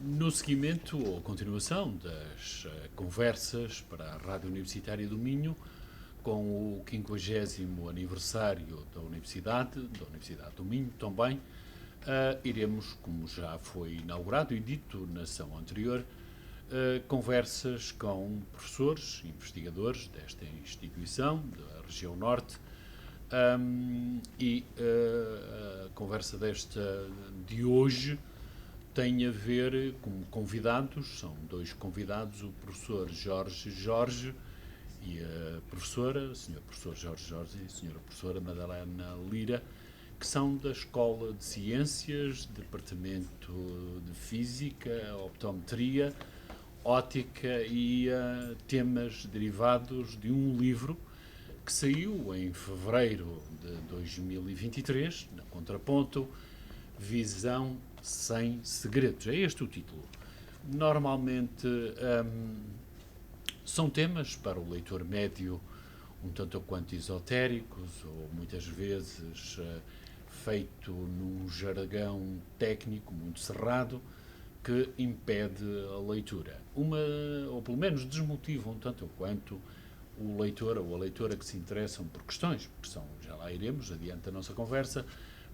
No seguimento ou continuação das conversas para a Rádio Universitária do Minho, com o 50º aniversário da Universidade do Minho também, iremos, como já foi inaugurado e dito na sessão anterior, conversas com professores, investigadores desta instituição, da região norte, a conversa de hoje tem a ver com convidados, são dois convidados, o professor Jorge e a professora, o senhor professor Jorge e a senhora professora Madalena Lira, que são da Escola de Ciências, Departamento de Física, Optometria, Ótica e temas derivados de um livro que saiu em fevereiro de 2023, na Contraponto, Visão Sem Segredos. É este o título. Normalmente são temas para o leitor médio um tanto ou quanto esotéricos, ou muitas vezes feito num jargão técnico muito cerrado, que impede a leitura. Ou pelo menos desmotiva um tanto ou quanto o leitor ou a leitora que se interessam por questões, porque são, já lá iremos, adiante da nossa conversa,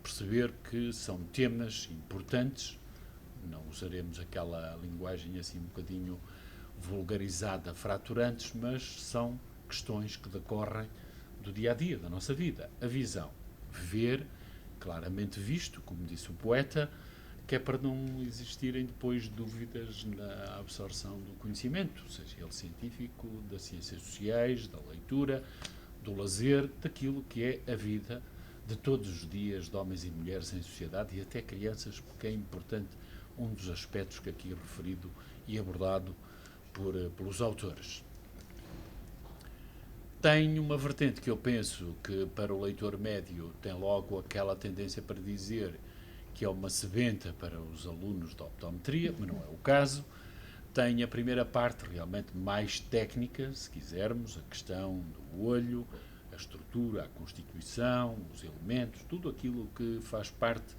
perceber que são temas importantes, não usaremos aquela linguagem assim um bocadinho vulgarizada, fraturantes, mas são questões que decorrem do dia-a-dia, da nossa vida. A visão, ver, claramente visto, como disse o poeta, que é para não existirem depois dúvidas na absorção do conhecimento, seja ele científico, das ciências sociais, da leitura, do lazer, daquilo que é a vida de todos os dias de homens e mulheres em sociedade e até crianças, porque é importante um dos aspectos que aqui é referido e abordado pelos autores. Tem uma vertente que eu penso que para o leitor médio tem logo aquela tendência para dizer que é uma sebenta para os alunos de optometria, mas não é o caso. Tem a primeira parte realmente mais técnica, se quisermos, a questão do olho, a estrutura, a constituição, os elementos, tudo aquilo que faz parte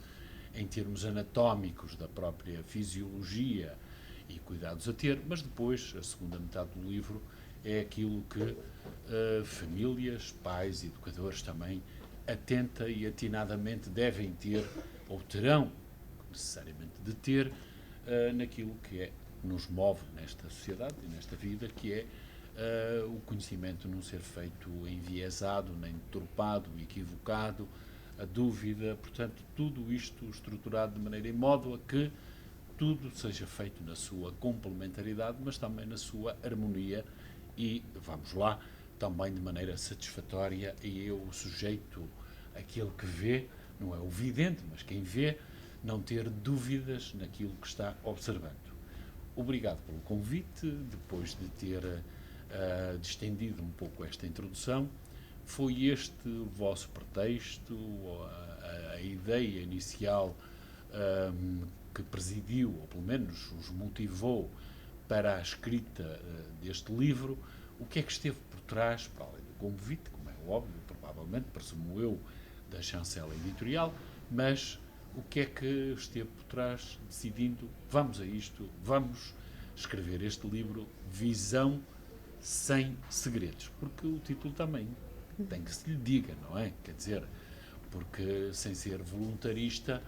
em termos anatómicos da própria fisiologia e cuidados a ter, mas depois, a segunda metade do livro, é aquilo que famílias, pais, educadores também atenta e atinadamente devem ter ou terão necessariamente de ter naquilo que nos move nesta sociedade e nesta vida, que é o conhecimento não ser feito enviesado, nem deturpado, equivocado, a dúvida, portanto, tudo isto estruturado de maneira em modo a que tudo seja feito na sua complementaridade, mas também na sua harmonia e, vamos lá, também de maneira satisfatória e eu, o sujeito, aquele que vê, não é o vidente, mas quem vê, não ter dúvidas naquilo que está observando. Obrigado pelo convite, depois de ter distendido um pouco esta introdução. Foi este o vosso pretexto, a ideia inicial que presidiu, ou pelo menos os motivou para a escrita deste livro? O que é que esteve por trás, para além do convite, como é óbvio, provavelmente, presumo eu, da chancela editorial, mas o que é que esteve por trás decidindo, vamos a isto, vamos escrever este livro, Visão Sem Segredos? Porque o título também tem que se lhe diga, não é? Quer dizer, porque sem ser voluntarista,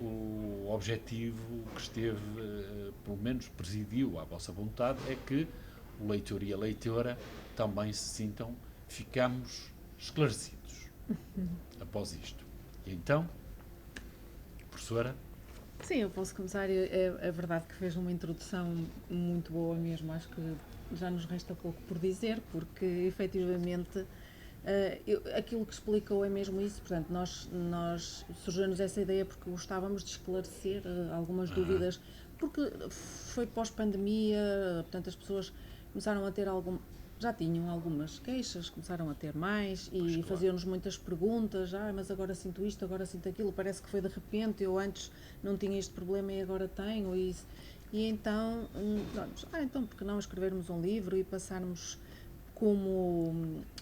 o objetivo que esteve, pelo menos presidiu à vossa vontade, é que o leitor e a leitora também se sintam, ficamos esclarecidos após isto. E então, professora? Sim, eu posso começar. É verdade que fez uma introdução muito boa mesmo. Acho que já nos resta pouco por dizer, porque efetivamente aquilo que explicou é mesmo isso. Portanto, nós surgiu-nos essa ideia porque gostávamos de esclarecer algumas dúvidas, porque foi pós-pandemia, portanto, as pessoas começaram a ter já tinham algumas queixas, começaram a ter mais e faziam-nos muitas perguntas, mas agora sinto isto, agora sinto aquilo, parece que foi de repente, eu antes não tinha este problema e agora tenho isso. E então, então porque não escrevermos um livro e passarmos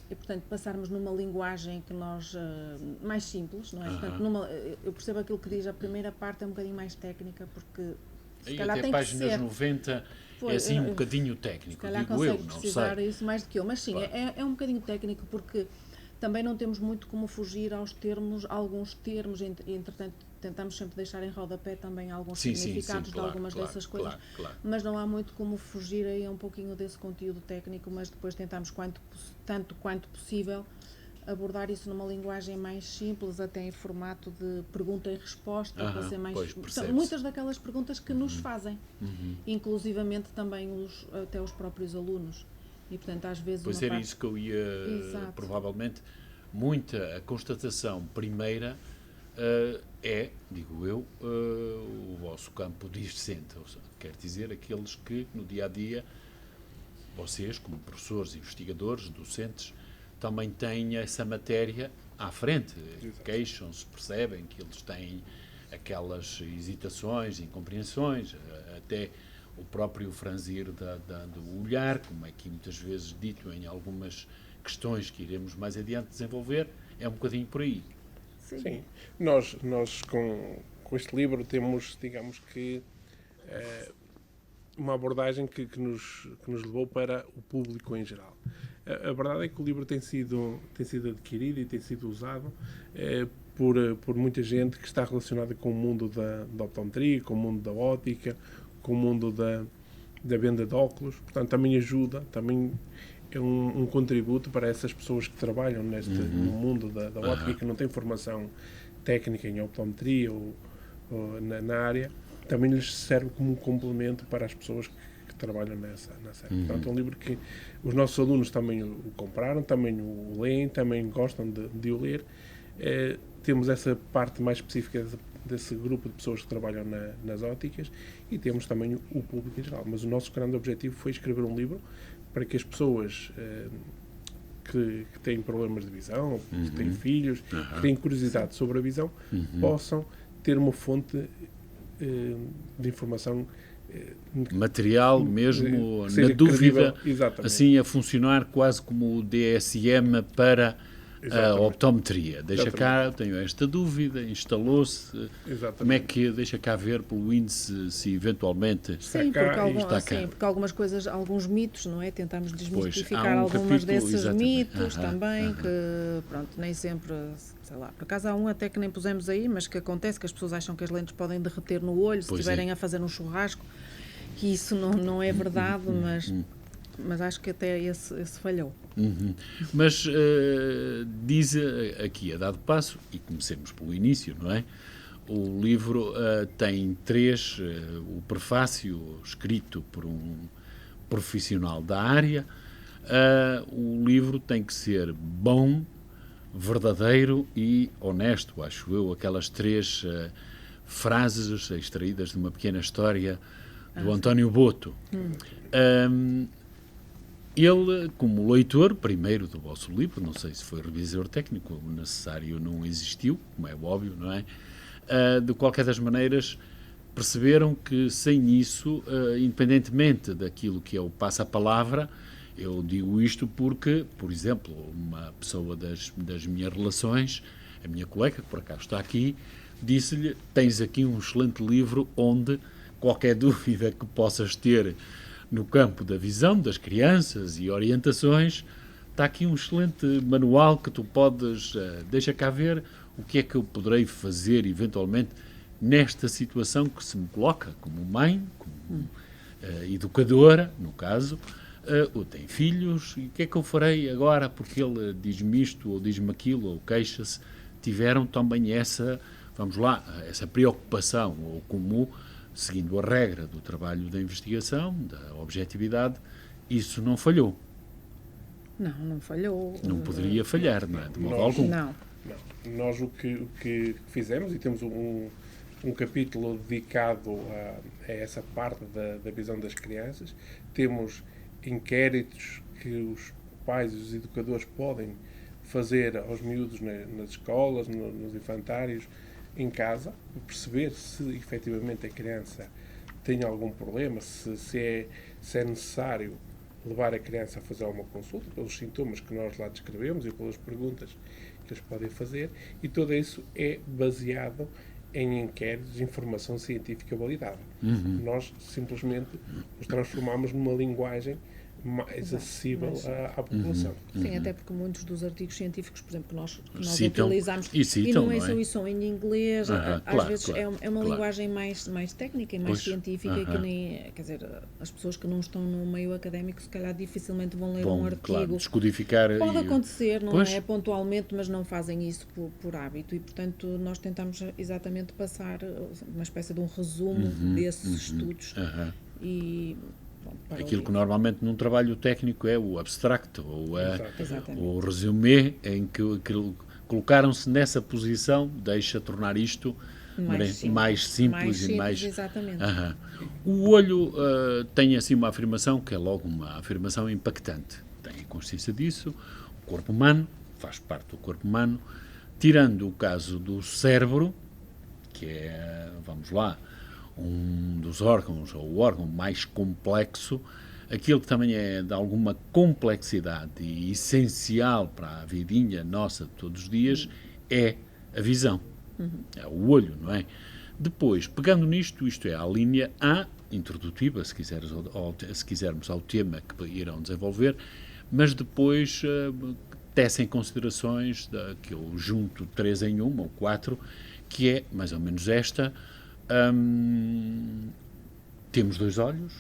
portanto, passarmos numa linguagem que nós, mais simples, não é? Portanto, eu percebo aquilo que diz, a primeira parte é um bocadinho mais técnica, porque E calhar até tem que páginas ser. 90 Pois, é assim um se bocadinho técnico, calhar digo eu, consegue não precisar sei. isso mais do que eu, mas sim, Claro. é um bocadinho técnico porque também não temos muito como fugir aos termos, alguns termos, entretanto tentamos sempre deixar em rodapé também alguns Sim, significados claro, de algumas claro, dessas coisas, claro. mas não há muito como fugir aí a um pouquinho desse conteúdo técnico, mas depois tentamos tanto quanto possível abordar isso numa linguagem mais simples, até em formato de pergunta e resposta, para ser mais... Pois, percebe-se. Muitas daquelas perguntas que nos fazem, inclusivamente também até os próprios alunos. E, portanto, às vezes Pois uma era parte... isso que eu ia, Exato. provavelmente, a constatação primeira digo eu, o vosso campo discente, quer dizer, aqueles que no dia-a-dia, vocês, como professores, investigadores, docentes, também têm essa matéria à frente, queixam-se, percebem que eles têm aquelas hesitações, incompreensões, até o próprio franzir do olhar, como é que muitas vezes dito em algumas questões que iremos mais adiante desenvolver, é um bocadinho por aí. Sim. Nós com este livro temos, digamos que, uma abordagem que nos levou para o público em geral. A verdade é que o livro tem sido adquirido e tem sido usado por muita gente que está relacionada com o mundo da optometria, com o mundo da ótica, com o mundo da venda de óculos. Portanto, também ajuda, também é um contributo para essas pessoas que trabalham no mundo da ótica, que não têm formação técnica em optometria ou na área. Também lhes serve como um complemento para as pessoas que trabalham nessa área. Portanto, é um livro que os nossos alunos também o compraram, também o leem, também gostam de o ler. Temos essa parte mais específica desse grupo de pessoas que trabalham nas óticas e temos também o público em geral. Mas o nosso grande objetivo foi escrever um livro para que as pessoas que têm problemas de visão, que têm filhos, que têm curiosidade sobre a visão, possam ter uma fonte de informação material mesmo, seja na dúvida, credível, assim a funcionar quase como o DSM para a optometria. Deixa cá, tenho esta dúvida, instalou-se, como é que deixa cá ver pelo índice se eventualmente Sim, porque algumas coisas, alguns mitos, não é? Tentamos desmistificar algumas desses mitos também, que pronto, nem sempre, sei lá, por acaso há um até que nem pusemos aí, mas que acontece que as pessoas acham que as lentes podem derreter no olho se estiverem a fazer um churrasco, que isso não é verdade, mas acho que até esse falhou. Mas diz aqui, a dado passo, e comecemos pelo início, não é? O livro tem o prefácio escrito por um profissional da área. O livro tem que ser bom, verdadeiro e honesto, acho eu, aquelas 3 frases extraídas de uma pequena história do António Boto. Ele, como leitor, primeiro do vosso livro, não sei se foi revisor técnico, o necessário não existiu, como é óbvio, não é? De qualquer das maneiras, perceberam que sem isso, independentemente daquilo que é o passa-palavra, eu digo isto porque, por exemplo, uma pessoa das minhas relações, a minha colega, que por acaso está aqui, disse-lhe, tens aqui um excelente livro onde qualquer dúvida que possas ter no campo da visão das crianças e orientações, está aqui um excelente manual que tu podes, deixa cá ver o que é que eu poderei fazer eventualmente nesta situação que se me coloca como mãe, como educadora, no caso, ou tem filhos, e o que é que eu farei agora porque ele diz-me isto ou diz-me aquilo ou queixa-se. Tiveram também essa preocupação, ou como seguindo a regra do trabalho da investigação, da objetividade, isso não falhou. Não falhou. Não poderia falhar, não é? De modo algum. Não. Nós o que fizemos, e temos um capítulo dedicado a essa parte da visão das crianças, temos inquéritos que os pais e os educadores podem fazer aos miúdos nas escolas, nos infantários, em casa, perceber se efetivamente a criança tem algum problema, se é necessário levar a criança a fazer uma consulta pelos sintomas que nós lá descrevemos e pelas perguntas que eles podem fazer, e tudo isso é baseado em inquéritos de informação científica validada. Uhum. Nós simplesmente os transformamos numa linguagem mais acessível à população. Sim, até porque muitos dos artigos científicos, por exemplo, que nós Citam, utilizamos, e citam, não é não é? só isso, são em inglês, às claro, vezes claro, é uma claro. linguagem mais técnica e mais Pois, científica, que nem, quer dizer, as pessoas que não estão no meio académico se calhar dificilmente vão ler um Bom, artigo. claro, descodificar. Pode acontecer, não Pois. é? Pontualmente, mas não fazem isso por hábito e, portanto, nós tentamos exatamente passar uma espécie de um resumo desses estudos Aham. e pronto, para Aquilo o que normalmente num trabalho técnico é o abstract ou Exatamente. o resumé, em que colocaram-se nessa posição, deixa tornar isto mais simples e mais. Exatamente. Aham. O olho tem assim uma afirmação que é logo uma afirmação impactante. Tem consciência disso. O corpo humano faz parte do corpo humano, tirando o caso do cérebro, que é, vamos lá, um dos órgãos, ou o órgão mais complexo, aquilo que também é de alguma complexidade e essencial para a vidinha nossa de todos os dias, é a visão. É o olho, não é? Depois, pegando nisto, isto é a linha A, introdutiva, se quisermos ao tema que irão desenvolver, mas depois tecem considerações que eu junto 3 em 1, ou 4, que é mais ou menos esta. Temos 2 olhos,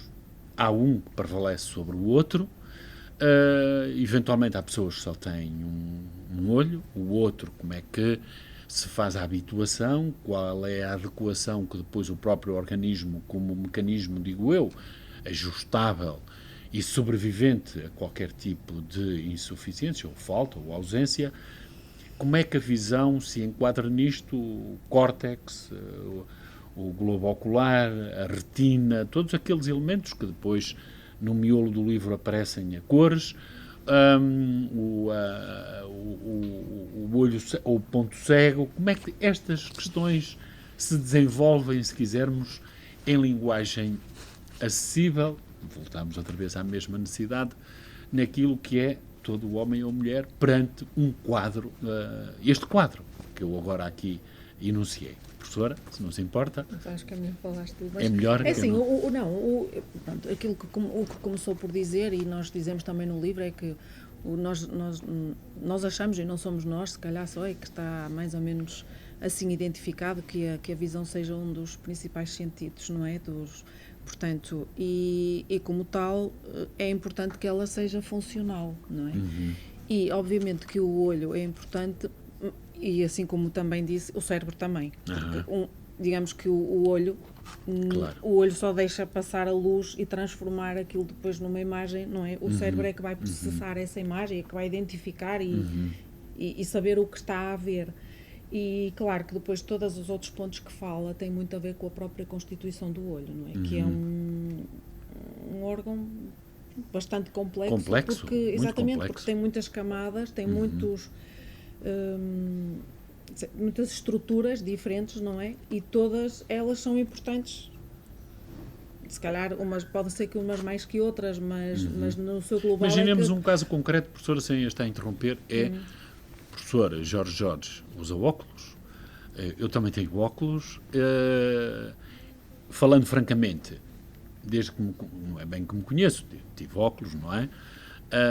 há um que prevalece sobre o outro, eventualmente há pessoas que só têm um olho, o outro como é que se faz a habituação, qual é a adequação que depois o próprio organismo, como mecanismo, digo eu, ajustável e sobrevivente a qualquer tipo de insuficiência, ou falta, ou ausência, como é que a visão se enquadra nisto, o córtex, o globo ocular, a retina, todos aqueles elementos que depois no miolo do livro aparecem a cores, o olho, o ponto cego, como é que estas questões se desenvolvem, se quisermos, em linguagem acessível, voltamos outra vez à mesma necessidade, naquilo que é todo o homem ou mulher perante um quadro, este quadro que eu agora aqui enunciei. Professora, se não se importa. Mas acho que é melhor falaste tu. É melhor. É assim, pronto, aquilo que começou por dizer, e nós dizemos também no livro, é que nós achamos, e não somos nós, se calhar só é que está mais ou menos assim identificado, que a visão seja um dos principais sentidos, não é? Portanto, e como tal, é importante que ela seja funcional, não é? E, obviamente, que o olho é importante, e assim como também disse, o cérebro também. Porque, digamos que o olho, claro, o olho só deixa passar a luz e transformar aquilo depois numa imagem, não é? O cérebro é que vai processar essa imagem, é que vai identificar e saber o que está a ver. E claro que depois todos os outros pontos que fala têm muito a ver com a própria constituição do olho, não é? Que é um órgão bastante complexo porque, exatamente, porque tem muitas camadas, tem muitas estruturas diferentes, não é? E todas elas são importantes. Se calhar podem ser que umas mais que outras, mas no seu global. Imaginemos um caso concreto, professora, sem estar a interromper, professora Jorge usa óculos, eu também tenho óculos, falando francamente, desde que não é bem que me conheço, tive óculos, não é?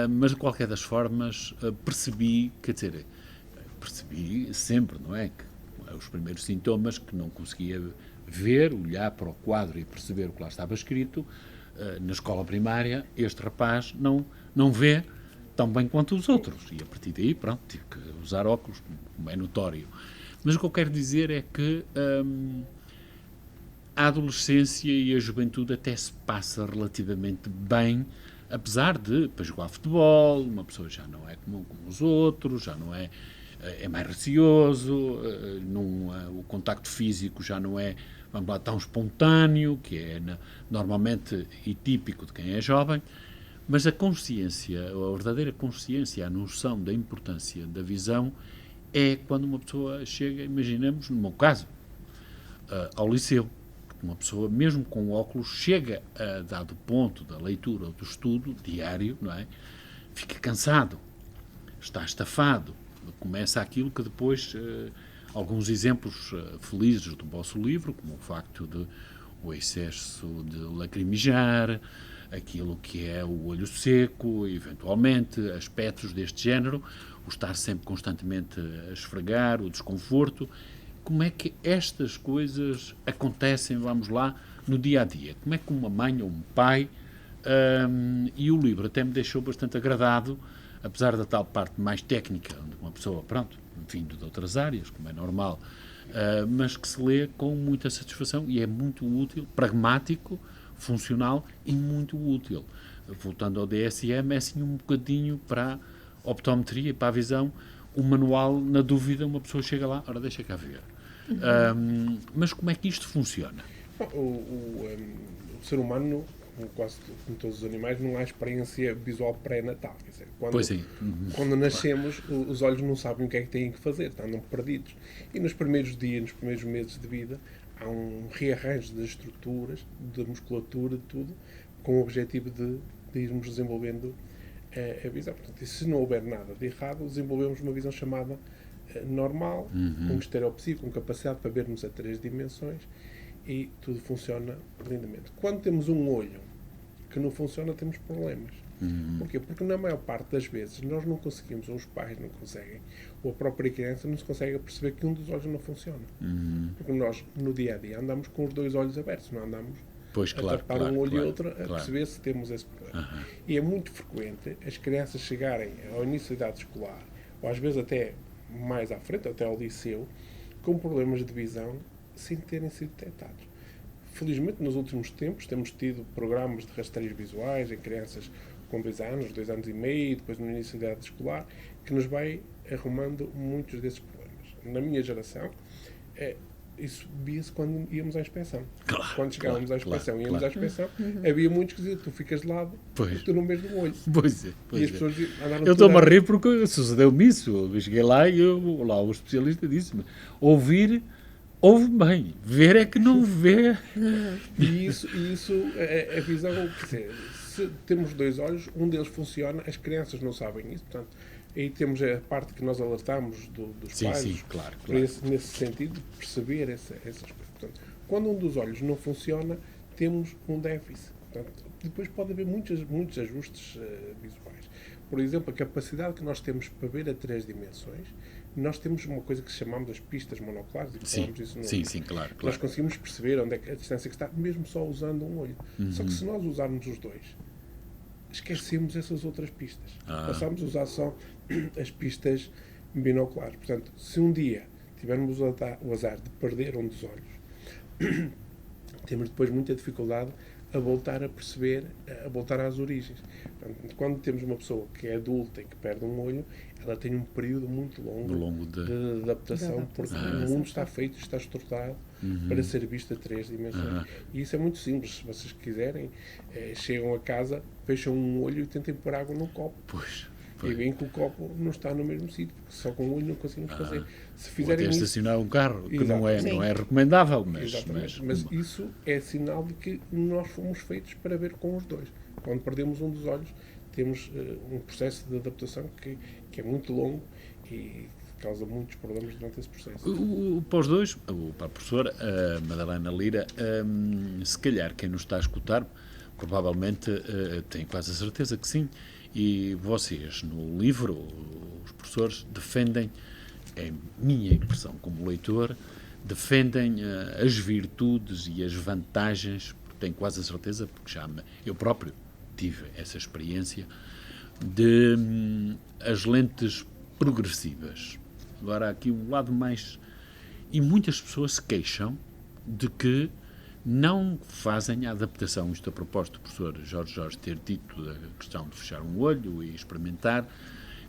Mas de qualquer das formas percebi sempre, não é? Que os primeiros sintomas que não conseguia ver, olhar para o quadro e perceber o que lá estava escrito, na escola primária, este rapaz não vê tão bem quanto os outros. E a partir daí, pronto, tive que usar óculos, como é notório. Mas o que eu quero dizer é que a adolescência e a juventude até se passa relativamente bem, apesar de, para jogar futebol, uma pessoa já não é como os outros, já não é mais receoso, o contacto físico já não é, vamos lá, tão espontâneo, que é normalmente e típico de quem é jovem. Mas a consciência, a verdadeira consciência, a noção da importância da visão é quando uma pessoa chega, imaginemos, no meu caso, ao liceu. Uma pessoa, mesmo com óculos, chega a dado ponto da leitura ou do estudo diário, não é? Fica cansado, está estafado, começa aquilo que depois, alguns exemplos felizes do vosso livro, como o facto de o excesso de lacrimejar, aquilo que é o olho seco, eventualmente, aspectos deste género, o estar sempre constantemente a esfregar, o desconforto. Como é que estas coisas acontecem, vamos lá, no dia-a-dia? Como é que uma mãe ou um pai, e o livro até me deixou bastante agradado, apesar da tal parte mais técnica, onde uma pessoa, pronto, vindo de outras áreas, como é normal, mas que se lê com muita satisfação e é muito útil, pragmático, funcional e muito útil. Voltando ao DSM, é assim um bocadinho para a optometria e para a visão, o manual, na dúvida, uma pessoa chega lá, ora, deixa cá ver. Mas como é que isto funciona? O ser humano, como todos os animais, não há experiência visual pré-natal. Quer dizer, Pois sim. quando nascemos, os olhos não sabem o que é que têm que fazer, andam perdidos. E nos primeiros dias, nos primeiros meses de vida, há um rearranjo das estruturas, da musculatura, de tudo, com o objetivo de irmos desenvolvendo a visão. Portanto, e se não houver nada de errado, desenvolvemos uma visão chamada normal, com estereopsia, com capacidade para vermos a 3 dimensões, e tudo funciona lindamente. Quando temos um olho que não funciona, temos problemas. Porquê? Porque na maior parte das vezes nós não conseguimos, ou os pais não conseguem, ou a própria criança não se consegue perceber que um dos olhos não funciona. Porque nós, no dia-a-dia, andamos com os 2 olhos abertos, não andamos a tapar um olho e outro a perceber se temos esse problema. E é muito frequente as crianças chegarem ao início da idade escolar, ou às vezes até mais à frente, até ao liceu, com problemas de visão sem terem sido detectados. Felizmente, nos últimos tempos, temos tido programas de rastreios visuais em crianças com 2 anos, 2 anos e meio, depois no início da idade escolar, que nos vai arrumando muitos desses problemas. Na minha geração, isso via-se quando íamos à inspeção. Quando chegávamos à inspeção, íamos à inspeção, havia muitos que diziam, tu ficas de lado, tu não vês no olho. Pois é. E as pessoas andaram eu estou-me a rir porque sucedeu-me isso. Eu cheguei lá e lá o especialista disse-me, ouve bem, ver é que não vê. E isso a visão, quer dizer, se temos 2 olhos, um deles funciona, as crianças não sabem isso, portanto, aí temos a parte que nós alertamos dos pais, sim, claro. Nesse sentido, de perceber essas coisas. Portanto, quando um dos olhos não funciona, temos um déficit. Portanto, depois pode haver muitos ajustes visuais. Por exemplo, a capacidade que nós temos para ver a 3 dimensões, nós temos uma coisa que chamamos as pistas monoculares, e falamos isso no livro. Sim, claro. Nós conseguimos perceber onde é a distância que está, mesmo só usando um olho. Só que se nós usarmos os 2, esquecemos essas outras pistas. Passamos a usar só as pistas binoculares. Portanto, se um dia tivermos o azar de perder um dos olhos, temos depois muita dificuldade a voltar a perceber, a voltar às origens. Portanto, quando temos uma pessoa que é adulta e que perde um olho, ela tem um período muito longo de adaptação, porque o mundo está feito, está estruturado para ser visto a 3 dimensões. E isso é muito simples. Se vocês quiserem, chegam a casa, fecham um olho e tentem pôr água num copo. E veem que o copo não está no mesmo sítio, porque só com um olho não conseguimos fazer. Se fizerem ou até estacionar um carro, que não é recomendável, mas isso é sinal de que nós fomos feitos para ver com os 2. Quando perdemos um dos olhos, temos um processo de adaptação que é muito longo e causa muitos problemas durante esse processo. Para os dois, para a professora Madalena Lira, se calhar quem nos está a escutar, provavelmente tem quase a certeza que sim, e vocês, no livro, os professores, defendem, é minha impressão como leitor, defendem as virtudes e as vantagens, porque tenho quase a certeza, porque eu próprio tive essa experiência, de as lentes progressivas. Agora, aqui um lado mais... E muitas pessoas se queixam de que não fazem a adaptação. Isto a propósito do professor Jorge ter dito da questão de fechar um olho e experimentar,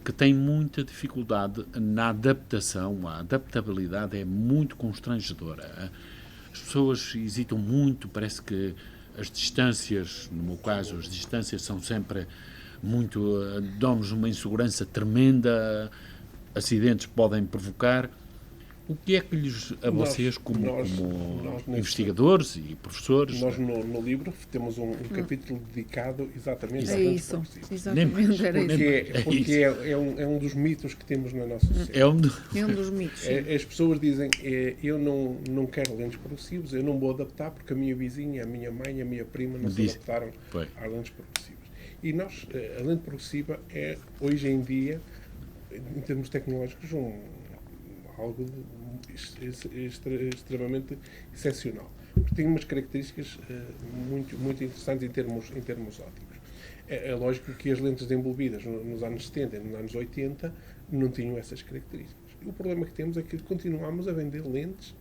que tem muita dificuldade na adaptação. A adaptabilidade é muito constrangedora. As pessoas hesitam muito, parece que as distâncias, no meu caso, as distâncias são sempre muito... dão-nos uma insegurança tremenda, acidentes podem provocar. O que é que a vocês, como nós investigadores e professores... Nós, no livro, temos um capítulo dedicado exatamente a É lentes isso, progressivas. exatamente, era isso. Porque é um dos mitos que temos na nossa sociedade. É um É um dos mitos. Sim. As pessoas dizem, eu não quero lentes progressivas, eu não vou adaptar porque a minha vizinha, a minha mãe, a minha prima não se adaptaram às lentes progressivas. E nós, a lente progressiva é, hoje em dia, em termos tecnológicos, algo extremamente excepcional. Porque tem umas características muito interessantes em termos ópticos. É lógico que as lentes envolvidas nos anos 70 e nos anos 80 não tinham essas características. E o problema que temos é que continuamos a vender lentes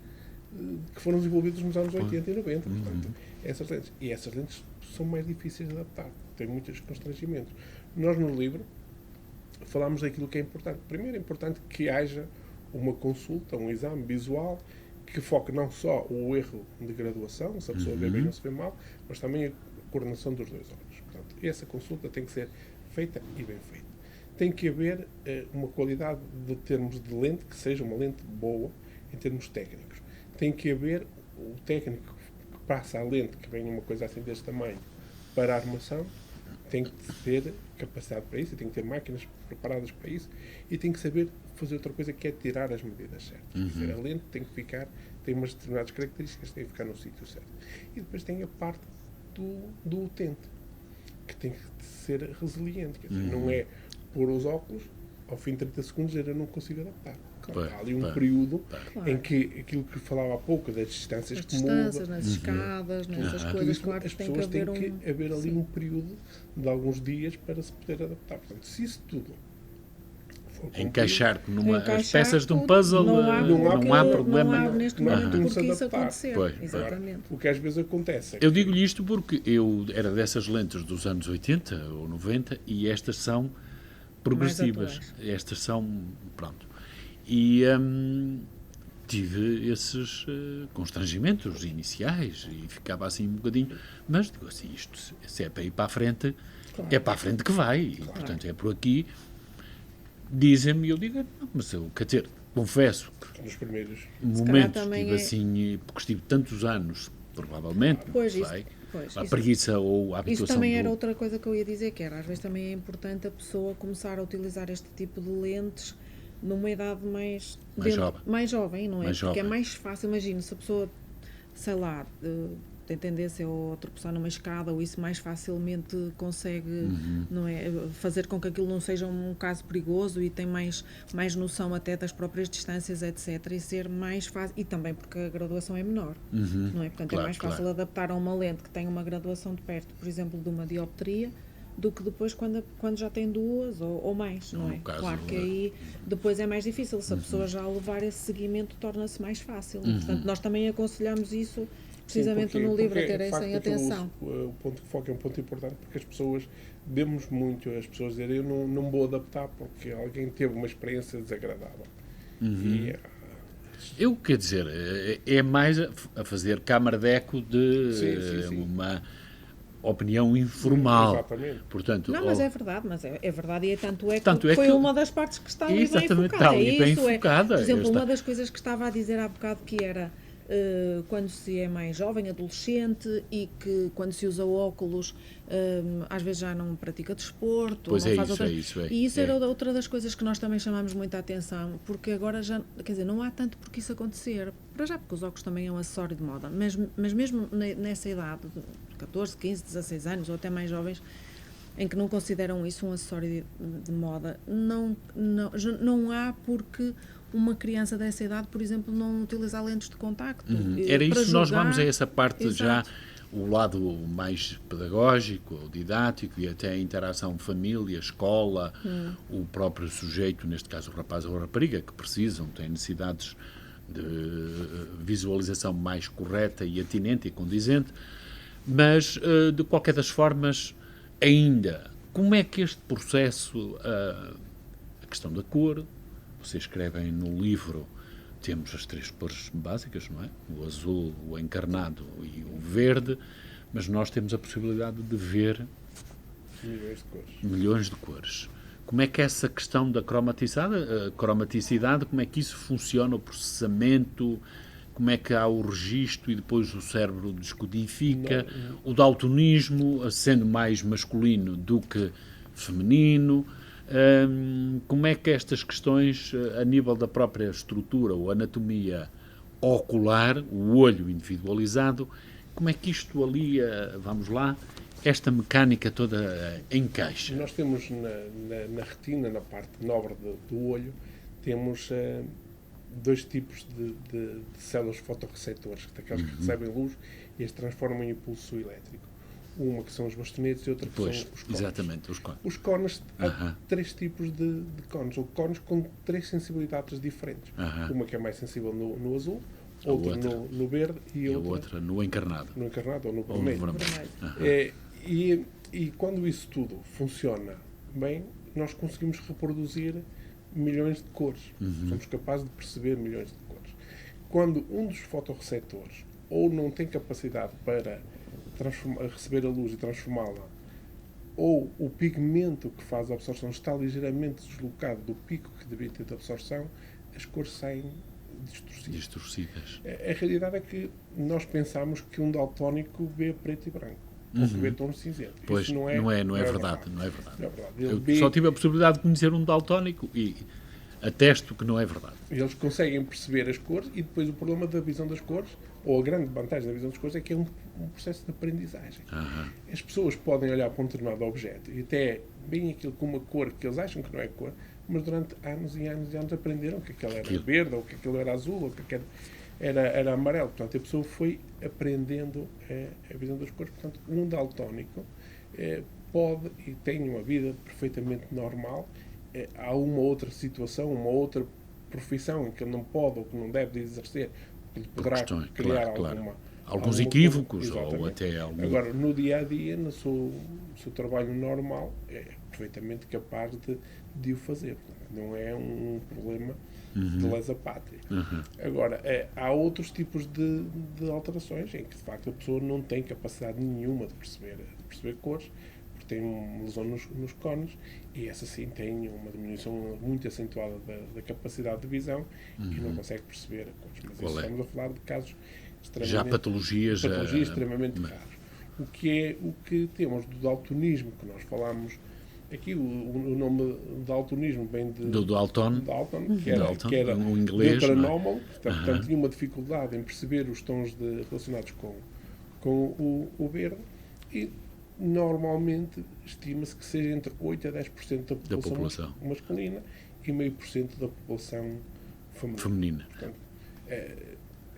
que foram desenvolvidas nos anos 80 e 90. Portanto, essas lentes são mais difíceis de adaptar. Têm muitos constrangimentos. Nós, no livro, falamos daquilo que é importante. Primeiro, é importante que haja uma consulta, um exame visual que foque não só o erro de graduação, se a pessoa vê bem ou se vê mal, mas também a coordenação dos dois olhos. Portanto, essa consulta tem que ser feita e bem feita. Tem que haver uma qualidade de termos de lente que seja uma lente boa em termos técnicos. Tem que haver o técnico que passa a lente, que vem uma coisa assim deste tamanho, para a armação, tem que ter capacidade para isso, tem que ter máquinas preparadas para isso e tem que saber fazer outra coisa que é tirar as medidas certas. A lente tem umas determinadas características, tem que ficar no sítio certo. E depois tem a parte do utente, que tem que ser resiliente. Quer dizer, não é pôr os óculos, ao fim de 30 segundos eu não consigo adaptar. Claro, há ali um período em que aquilo que falava há pouco, das distâncias que mudam, nas escadas, nessas coisas, claro que tem que haver ali um período de alguns dias para se poder adaptar. Portanto, se isso tudo encaixar as peças de um puzzle, não há problema. Não há neste momento porque isso acontecer. Exatamente. O que às vezes acontece. Eu digo-lhe isto porque eu era dessas lentes dos anos 80 ou 90 e estas são progressivas. Estas são, pronto. E tive esses constrangimentos iniciais e ficava assim um bocadinho, mas digo assim, isto se é para ir para a frente, é para a frente que vai. E, portanto, é por aqui. Dizem-me, eu digo, não, mas eu, quer dizer, confesso que nos primeiros momentos estive assim, porque estive tantos anos, provavelmente, a preguiça ou a habituação. Isso também era outra coisa que eu ia dizer, que era, às vezes também é importante a pessoa começar a utilizar este tipo de lentes numa idade mais jovem, não é? Porque é mais fácil, imagina, se a pessoa, sei lá, tem tendência a tropeçar numa escada ou isso mais facilmente consegue não é, fazer com que aquilo não seja um caso perigoso e tem mais noção até das próprias distâncias, etc. E ser mais fácil, e também porque a graduação é menor, não é? Portanto, é mais fácil adaptar a uma lente que tem uma graduação de perto, por exemplo, de uma dioptria, do que depois quando já tem duas ou mais, não é? Claro que aí depois é mais difícil, se a pessoa já levar esse seguimento torna-se mais fácil. Portanto, nós também aconselhamos isso precisamente no livro, a terem essa atenção. O ponto de foco é um ponto importante porque as pessoas, vemos muito as pessoas dizerem eu não vou adaptar porque alguém teve uma experiência desagradável. Eu, quer dizer, é mais a fazer câmara de eco de uma opinião informal. Exatamente. Portanto, mas é verdade, e é tanto que foi uma das partes que está ali bem focada. Por exemplo, uma das coisas que estava a dizer há bocado que era quando se é mais jovem, adolescente, e que quando se usa óculos às vezes já não pratica desporto, pois não faz isso, outras... E isso era outra das coisas que nós também chamamos muita atenção, porque agora já, quer dizer, não há tanto por que isso acontecer, para já porque os óculos também é um acessório de moda, mas mesmo nessa idade, de 14, 15, 16 anos, ou até mais jovens, em que não consideram isso um acessório de moda, não há porque uma criança dessa idade, por exemplo, não utilizar lentes de contacto. Era isso, julgar, nós vamos a essa parte. Exato. Já, o lado mais pedagógico, didático e até a interação família, escola, o próprio sujeito, neste caso o rapaz ou a rapariga, que precisam, têm necessidades de visualização mais correta e atinente e condizente, mas, de qualquer das formas, ainda, como é que este processo, a questão da cor, vocês escrevem no livro, temos as 3 cores básicas, não é? O azul, o encarnado e o verde, mas nós temos a possibilidade de ver milhões de cores. Como é que essa questão da cromaticidade, como é que isso funciona, o processamento, como é que há o registro e depois o cérebro descodifica, o daltonismo, sendo mais masculino do que feminino, como é que estas questões, a nível da própria estrutura ou anatomia ocular, o olho individualizado, como é que isto ali, vamos lá, esta mecânica toda encaixa? Nós temos na retina, na parte nobre do olho, temos dois tipos de células fotorreceptoras, daquelas que recebem luz e as transformam em impulso elétrico. Uma que são os bastonetes e outra que são os cones. Exatamente, os cones. Os cones, há três tipos de cones, ou cones com três sensibilidades diferentes. Uma que é mais sensível no azul, outra no verde e outra no encarnado. No encarnado ou no vermelho. E quando isso tudo funciona bem, nós conseguimos reproduzir milhões de cores. Somos capazes de perceber milhões de cores. Quando um dos fotorreceptores ou não tem capacidade para receber a luz e transformá-la, ou o pigmento que faz a absorção está ligeiramente deslocado do pico que deveria ter de absorção, as cores saem distorcidas. A realidade é que nós pensamos que um daltónico vê preto e branco, ou que vê tons cinzento. Pois, isso não é verdade. Não é verdade. Eu só tive a possibilidade de conhecer um daltónico e atesto que não é verdade. Eles conseguem perceber as cores e depois o problema da visão das cores, ou a grande vantagem da visão das cores, é que é um processo de aprendizagem. As pessoas podem olhar para um determinado objeto e até bem aquilo com uma cor que eles acham que não é cor, mas durante anos e anos e anos aprenderam que aquilo era verde, ou que aquilo era azul, ou que aquilo era amarelo. Portanto, a pessoa foi aprendendo a visão das cores. Portanto, um daltónico pode e tem uma vida perfeitamente normal. Há uma outra situação, uma outra profissão em que ele não pode ou que não deve exercer, que lhe poderá criar alguns equívocos ou até algum... Agora, no dia-a-dia, no seu trabalho normal, é perfeitamente capaz de o fazer. Não é um problema de lesa pátria. Agora, há outros tipos de alterações em que, de facto, a pessoa não tem capacidade nenhuma de perceber cores, porque tem uma lesão nos cones, e essa sim tem uma diminuição muito acentuada da capacidade de visão e não consegue perceber cores. Mas isso estamos a falar de casos já patologias extremamente raras. O que temos do daltonismo, que nós falámos aqui, o nome daltonismo vem do Dalton, que era um inglês, anómalo, portanto tinha uma dificuldade em perceber os tons relacionados com o verde, e normalmente estima-se que seja entre 8% a 10% da população masculina e 0,5% da população feminina. Portanto,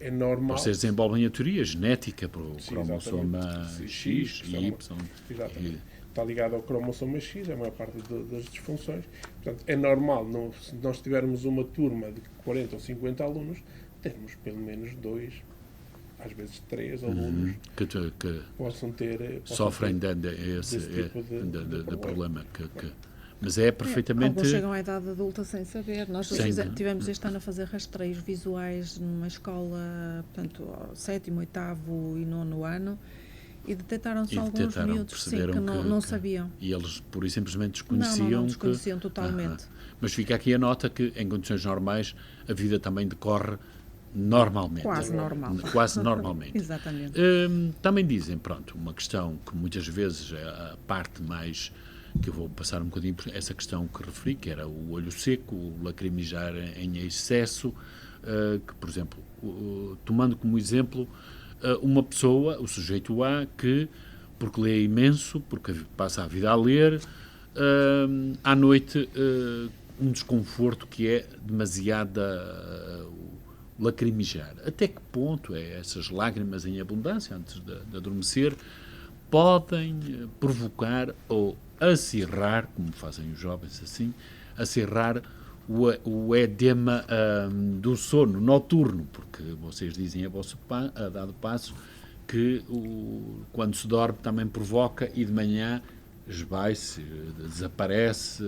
é normal. Vocês desenvolvem a teoria genética para o cromossoma X e Y. Exatamente. Está ligado ao cromossoma X, a maior parte das disfunções. Portanto, é normal, se nós tivermos uma turma de 40 ou 50 alunos, termos pelo menos 2, às vezes 3 alunos que possam ter sofrem desse tipo de problema. Mas é perfeitamente... Alguns chegam à idade adulta sem saber. Nós tivemos este ano a fazer rastreios visuais numa escola, portanto, ao 7º, 8º e 9º ano, e detectaram-se alguns miúdos que não sabiam. E eles, pura e simplesmente, desconheciam. Não desconheciam totalmente. Mas fica aqui a nota que, em condições normais, a vida também decorre normalmente. Quase normalmente. Exatamente. Também dizem, uma questão que muitas vezes é a parte mais... que eu vou passar um bocadinho por essa questão que referi, que era o olho seco, o lacrimejar em excesso, que, por exemplo, tomando como exemplo uma pessoa, o sujeito A, que, porque lê imenso, porque passa a vida a ler, à noite um desconforto que é demasiada lacrimejar. Até que ponto essas lágrimas em abundância, antes de adormecer, podem provocar ou acirrar, como fazem os jovens assim, acirrar o edema do sono noturno, porque vocês dizem a dado passo que quando se dorme também provoca e de manhã esvai-se, desaparece,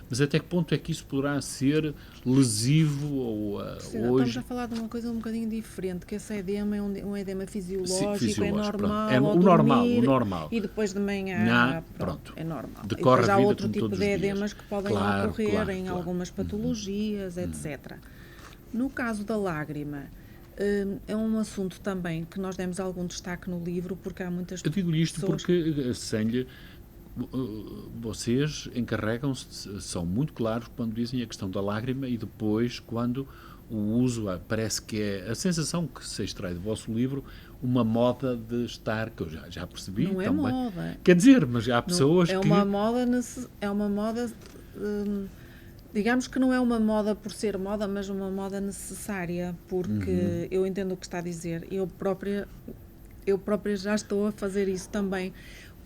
mas até que ponto é que isso poderá ser lesivo ou hoje? Estamos a falar de uma coisa um bocadinho diferente, que esse edema é um edema fisiológico, é Fisiológico, normal, pronto. É ao o normal. E depois de manhã, pronto. é normal. Decorre e depois há a vida outro como tipo todos de os dias. edemas que podem ocorrer em algumas patologias, etc. No caso da lágrima, é um assunto também que nós demos algum destaque no livro, porque há muitas pessoas... Eu digo isto porque, sem vocês encarregam-se, são muito claros quando dizem a questão da lágrima e depois quando o uso, parece que é a sensação que se extrai do vosso livro, uma moda de estar, que eu já percebi não também. É moda. Quer dizer, mas há pessoas que... É uma moda... digamos que não é uma moda por ser moda, mas uma moda necessária, porque eu entendo o que está a dizer. Eu própria já estou a fazer isso também,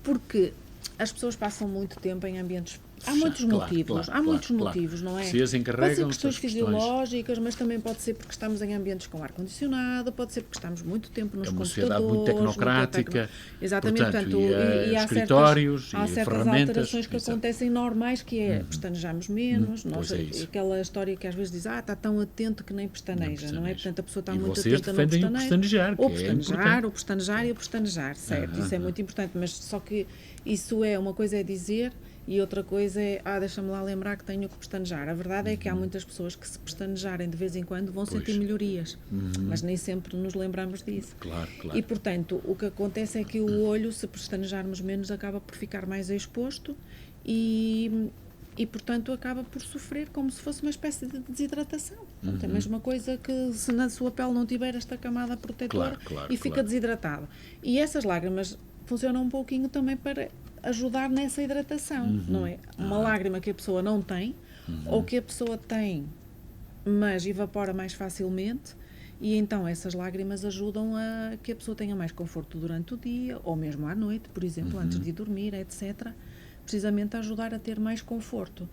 porque as pessoas passam muito tempo em ambientes... Há muitos motivos, não é? Se as encarregam, pode ser questões fisiológicas, mas também pode ser porque estamos em ambientes com ar-condicionado, pode ser porque estamos muito tempo nos computadores. É uma sociedade muito tecnocrática, exatamente, portanto, e há escritórios há certas alterações que acontecem normais, que é pestanejamos menos, aquela história que às vezes diz, está tão atento que nem pestaneja, não é? Portanto, a pessoa está muito atenta, não pestaneja. Ou pestanejar, certo, isso é muito importante, mas só que isso é, uma coisa é dizer e outra coisa é, deixa-me lá lembrar que tenho que pestanejar. A verdade é que há muitas pessoas que se pestanejarem de vez em quando vão sentir melhorias, mas nem sempre nos lembramos disso. Claro. E, portanto, o que acontece é que o olho, se pestanejarmos menos, acaba por ficar mais exposto e portanto, acaba por sofrer como se fosse uma espécie de desidratação. É a mesma coisa que se na sua pele não tiver esta camada protetora e fica desidratado. E essas lágrimas funcionam um pouquinho também para ajudar nessa hidratação, não é? Uma lágrima que a pessoa não tem, ou que a pessoa tem, mas evapora mais facilmente, e então essas lágrimas ajudam a que a pessoa tenha mais conforto durante o dia, ou mesmo à noite, por exemplo, antes de dormir, etc., precisamente a ajudar a ter mais conforto.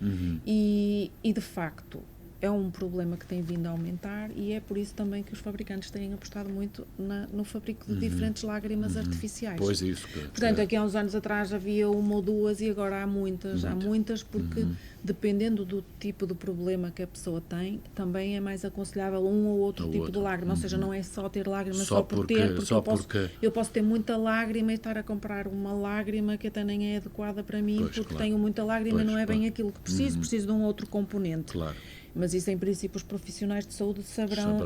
E de facto, é um problema que tem vindo a aumentar e é por isso também que os fabricantes têm apostado muito no fabrico de diferentes lágrimas artificiais. Pois isso. Portanto, aqui há uns anos atrás havia uma ou duas e agora há muitas. Há muitas porque, dependendo do tipo de problema que a pessoa tem, também é mais aconselhável um ou outro tipo de lágrima. Ou seja, não é só ter lágrima só por ter, porque eu posso ter muita lágrima e estar a comprar uma lágrima que até nem é adequada para mim, porque tenho muita lágrima e não é bem aquilo que preciso de um outro componente. Claro. Mas isso, em princípio, os profissionais de saúde saberão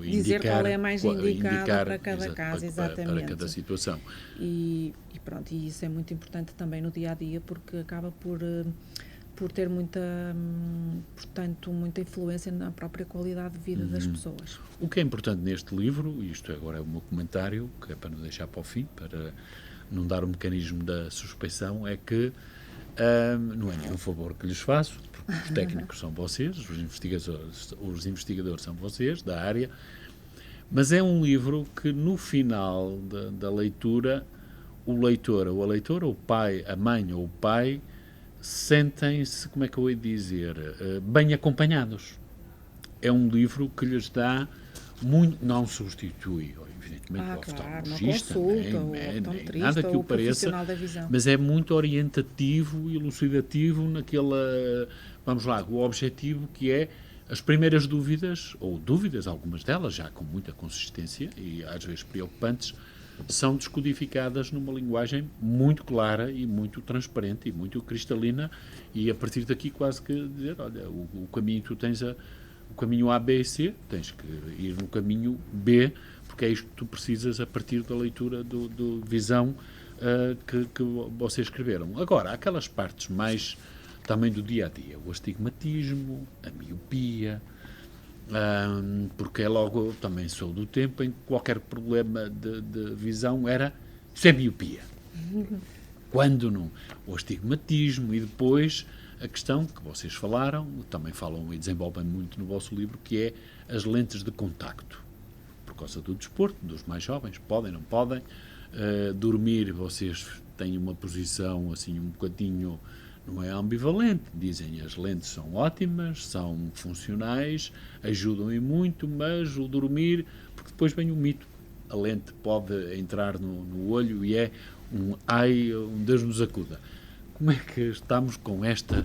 dizer qual é a mais indicada para cada caso, exatamente. Para cada situação. E pronto, e isso é muito importante também no dia-a-dia, porque acaba por ter muita influência na própria qualidade de vida das pessoas. O que é importante neste livro, e isto agora é o meu comentário, que é para não deixar para o fim, para não dar o mecanismo da suspeição, é que não é nenhum favor que lhes faço, os técnicos são vocês, os investigadores são vocês, da área, mas é um livro que no final da leitura, o leitor ou a leitora, o pai, a mãe ou o pai, sentem-se, como é que eu ia dizer, bem acompanhados. É um livro que lhes dá muito, não substitui, evidentemente, o oftalmologista, nem nada que o pareça, mas é muito orientativo e elucidativo naquela, vamos lá, o objetivo que é as primeiras dúvidas, ou dúvidas, algumas delas já com muita consistência e às vezes preocupantes, são descodificadas numa linguagem muito clara e muito transparente e muito cristalina, e a partir daqui quase que dizer, olha, o caminho que tu tens, o caminho A, B e C, tens que ir no caminho B, porque é isto que tu precisas a partir da leitura do visão que vocês escreveram. Agora, aquelas partes mais também do dia-a-dia, o astigmatismo, a miopia, porque é logo, também sou do tempo em que qualquer problema de visão era, isso é miopia. Quando não? O astigmatismo e depois a questão que vocês falaram, também falam e desenvolvem muito no vosso livro, que é as lentes de contacto. Por causa do desporto, dos mais jovens, podem, não podem. Dormir, vocês têm uma posição assim um bocadinho, não é ambivalente, dizem as lentes são ótimas, são funcionais, ajudam e muito, mas o dormir, porque depois vem o mito, a lente pode entrar no olho e é um Deus nos acuda. Como é que estamos com este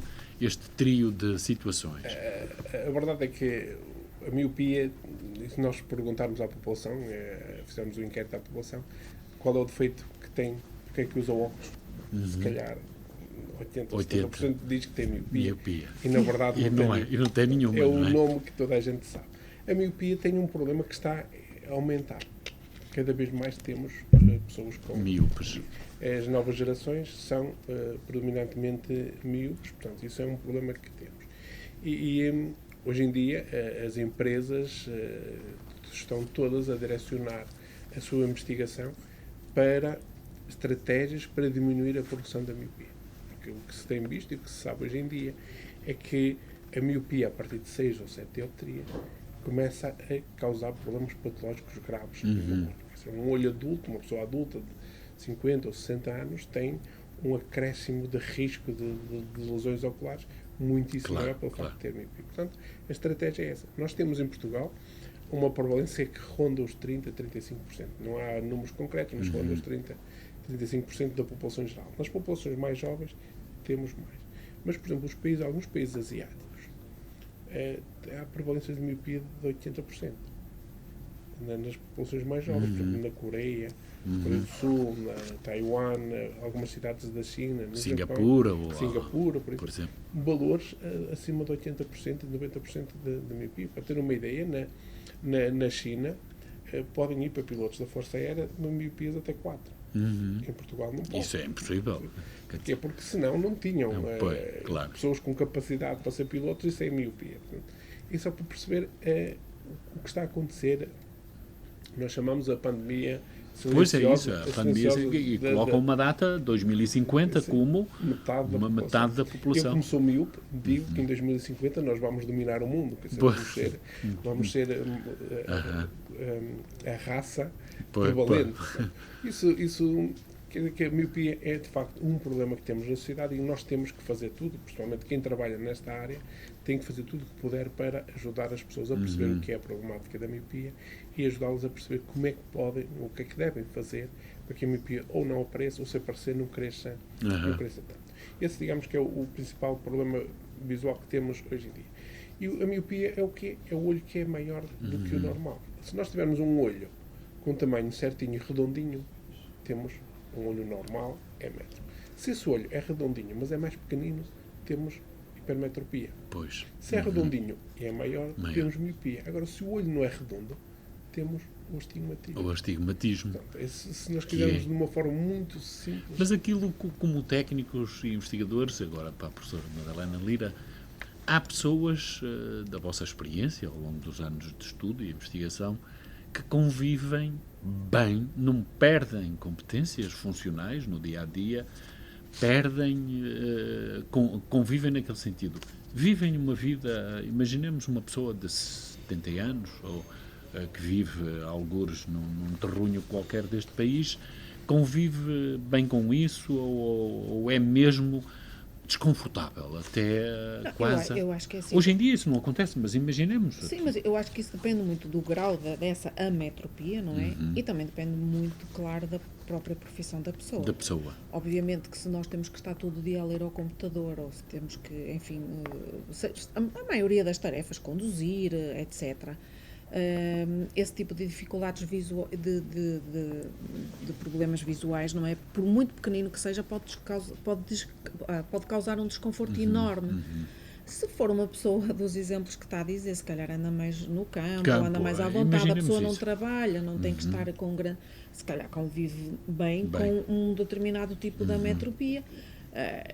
trio de situações? A verdade é que a miopia, se nós perguntarmos à população, fizemos um inquérito à população, qual é o defeito que tem, porque é que usa óculos, se calhar 80% diz que tem miopia. E na verdade não tem nenhuma. É o nome que toda a gente sabe. A miopia tem um problema que está a aumentar. Cada vez mais temos pessoas com miúpes. As novas gerações são predominantemente miúpes, portanto, isso é um problema que temos. E hoje em dia as empresas estão todas a direcionar a sua investigação para estratégias para diminuir a produção da miopia. Porque o que se tem visto e o que se sabe hoje em dia é que a miopia, a partir de 6 ou 7 dioptrias, começa a causar problemas patológicos graves. Um olho adulto, uma pessoa adulta de 50 ou 60 anos, tem um acréscimo de risco de lesões oculares muitíssimo maior pelo facto de ter miopia. Portanto, a estratégia é essa. Nós temos em Portugal uma prevalência que ronda os 30% a 35%. Não há números concretos, mas ronda os 30% a 35% da população geral. Nas populações mais jovens, temos mais. Mas, por exemplo, alguns países asiáticos, há prevalência de miopia de 80%. Nas populações mais jovens, por exemplo, na Coreia do Sul, na Taiwan, algumas cidades da China, no Singapura, Singapura, por exemplo. Valores acima de 80% e 90% de miopia. Para ter uma ideia, na China podem ir para pilotos da Força Aérea com miopias até 4. Em Portugal não pode. Isso é impossível. Porque senão não tinham pessoas com capacidade para ser pilotos e sem miopia. Portanto, isso é para perceber o que está a acontecer. Nós chamamos a pandemia silenciosa. Pois é isso, a pandemia e colocam uma data, 2050, sim, como metade da população. Eu, como sou míope, digo que em 2050 nós vamos dominar o mundo. Quer dizer, vamos ser a raça prevalente. Isso quer dizer que a miopia é, de facto, um problema que temos na sociedade e nós temos que fazer tudo, principalmente quem trabalha nesta área, tem que fazer tudo o que puder para ajudar as pessoas a perceber o que é a problemática da miopia e ajudá-los a perceber como é que podem, o que é que devem fazer para que a miopia ou não apareça ou, se aparecer, não cresça tanto. Esse, digamos, que é o principal problema visual que temos hoje em dia. E a miopia é o quê? É o olho que é maior do que o normal. Se nós tivermos um olho com um tamanho certinho e redondinho, temos um olho normal, é metro. Se esse olho é redondinho, mas é mais pequenino, temos hipermetropia. Pois. Se é redondinho e é maior, temos miopia. Agora, se o olho não é redondo, temos o astigmatismo. O astigmatismo. Portanto, se nós quisermos de uma forma muito simples... Mas aquilo, como técnicos e investigadores, agora para a professora Madalena Lira, há pessoas da vossa experiência, ao longo dos anos de estudo e investigação, que convivem bem, não perdem competências funcionais no dia-a-dia, convivem naquele sentido. Vivem uma vida, imaginemos uma pessoa de 70 anos, ou que vive algures num terrunho qualquer deste país, convive bem com isso ou é mesmo desconfortável, até quase... Eu acho que é assim. Hoje em dia isso não acontece, mas imaginemos. Sim, mas eu acho que isso depende muito do grau dessa ametropia, não é? E também depende muito, claro, da própria profissão da pessoa. Da pessoa. Obviamente que se nós temos que estar todo o dia a ler ao computador, ou se temos que, enfim, a maioria das tarefas, conduzir, etc., esse tipo de dificuldades de problemas visuais, não é? Por muito pequenino que seja, pode causar um desconforto enorme. Se for uma pessoa dos exemplos que está a dizer, se calhar anda mais no campo ou anda mais à vontade, a pessoa não trabalha, não tem que estar com grande... Se calhar convive bem com um determinado tipo de ametropia.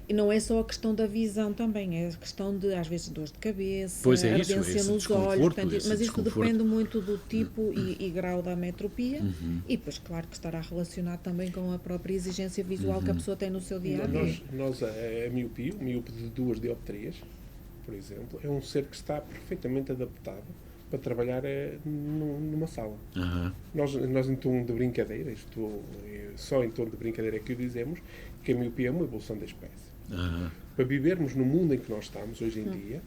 E não é só a questão da visão também, é a questão de, às vezes, dores de cabeça, ardência nos olhos, portanto, mas isso depende muito do tipo e grau da ametropia e depois, claro, que estará relacionado também com a própria exigência visual que a pessoa tem no seu dia-a-dia. A miopia, o míope de 2 dioptrias, por exemplo, é um ser que está perfeitamente adaptado para trabalhar numa sala. Nós em tom de brincadeira, só em tom de brincadeira é que o dizemos, que a miopia é uma evolução da espécie. Para vivermos no mundo em que nós estamos hoje em dia,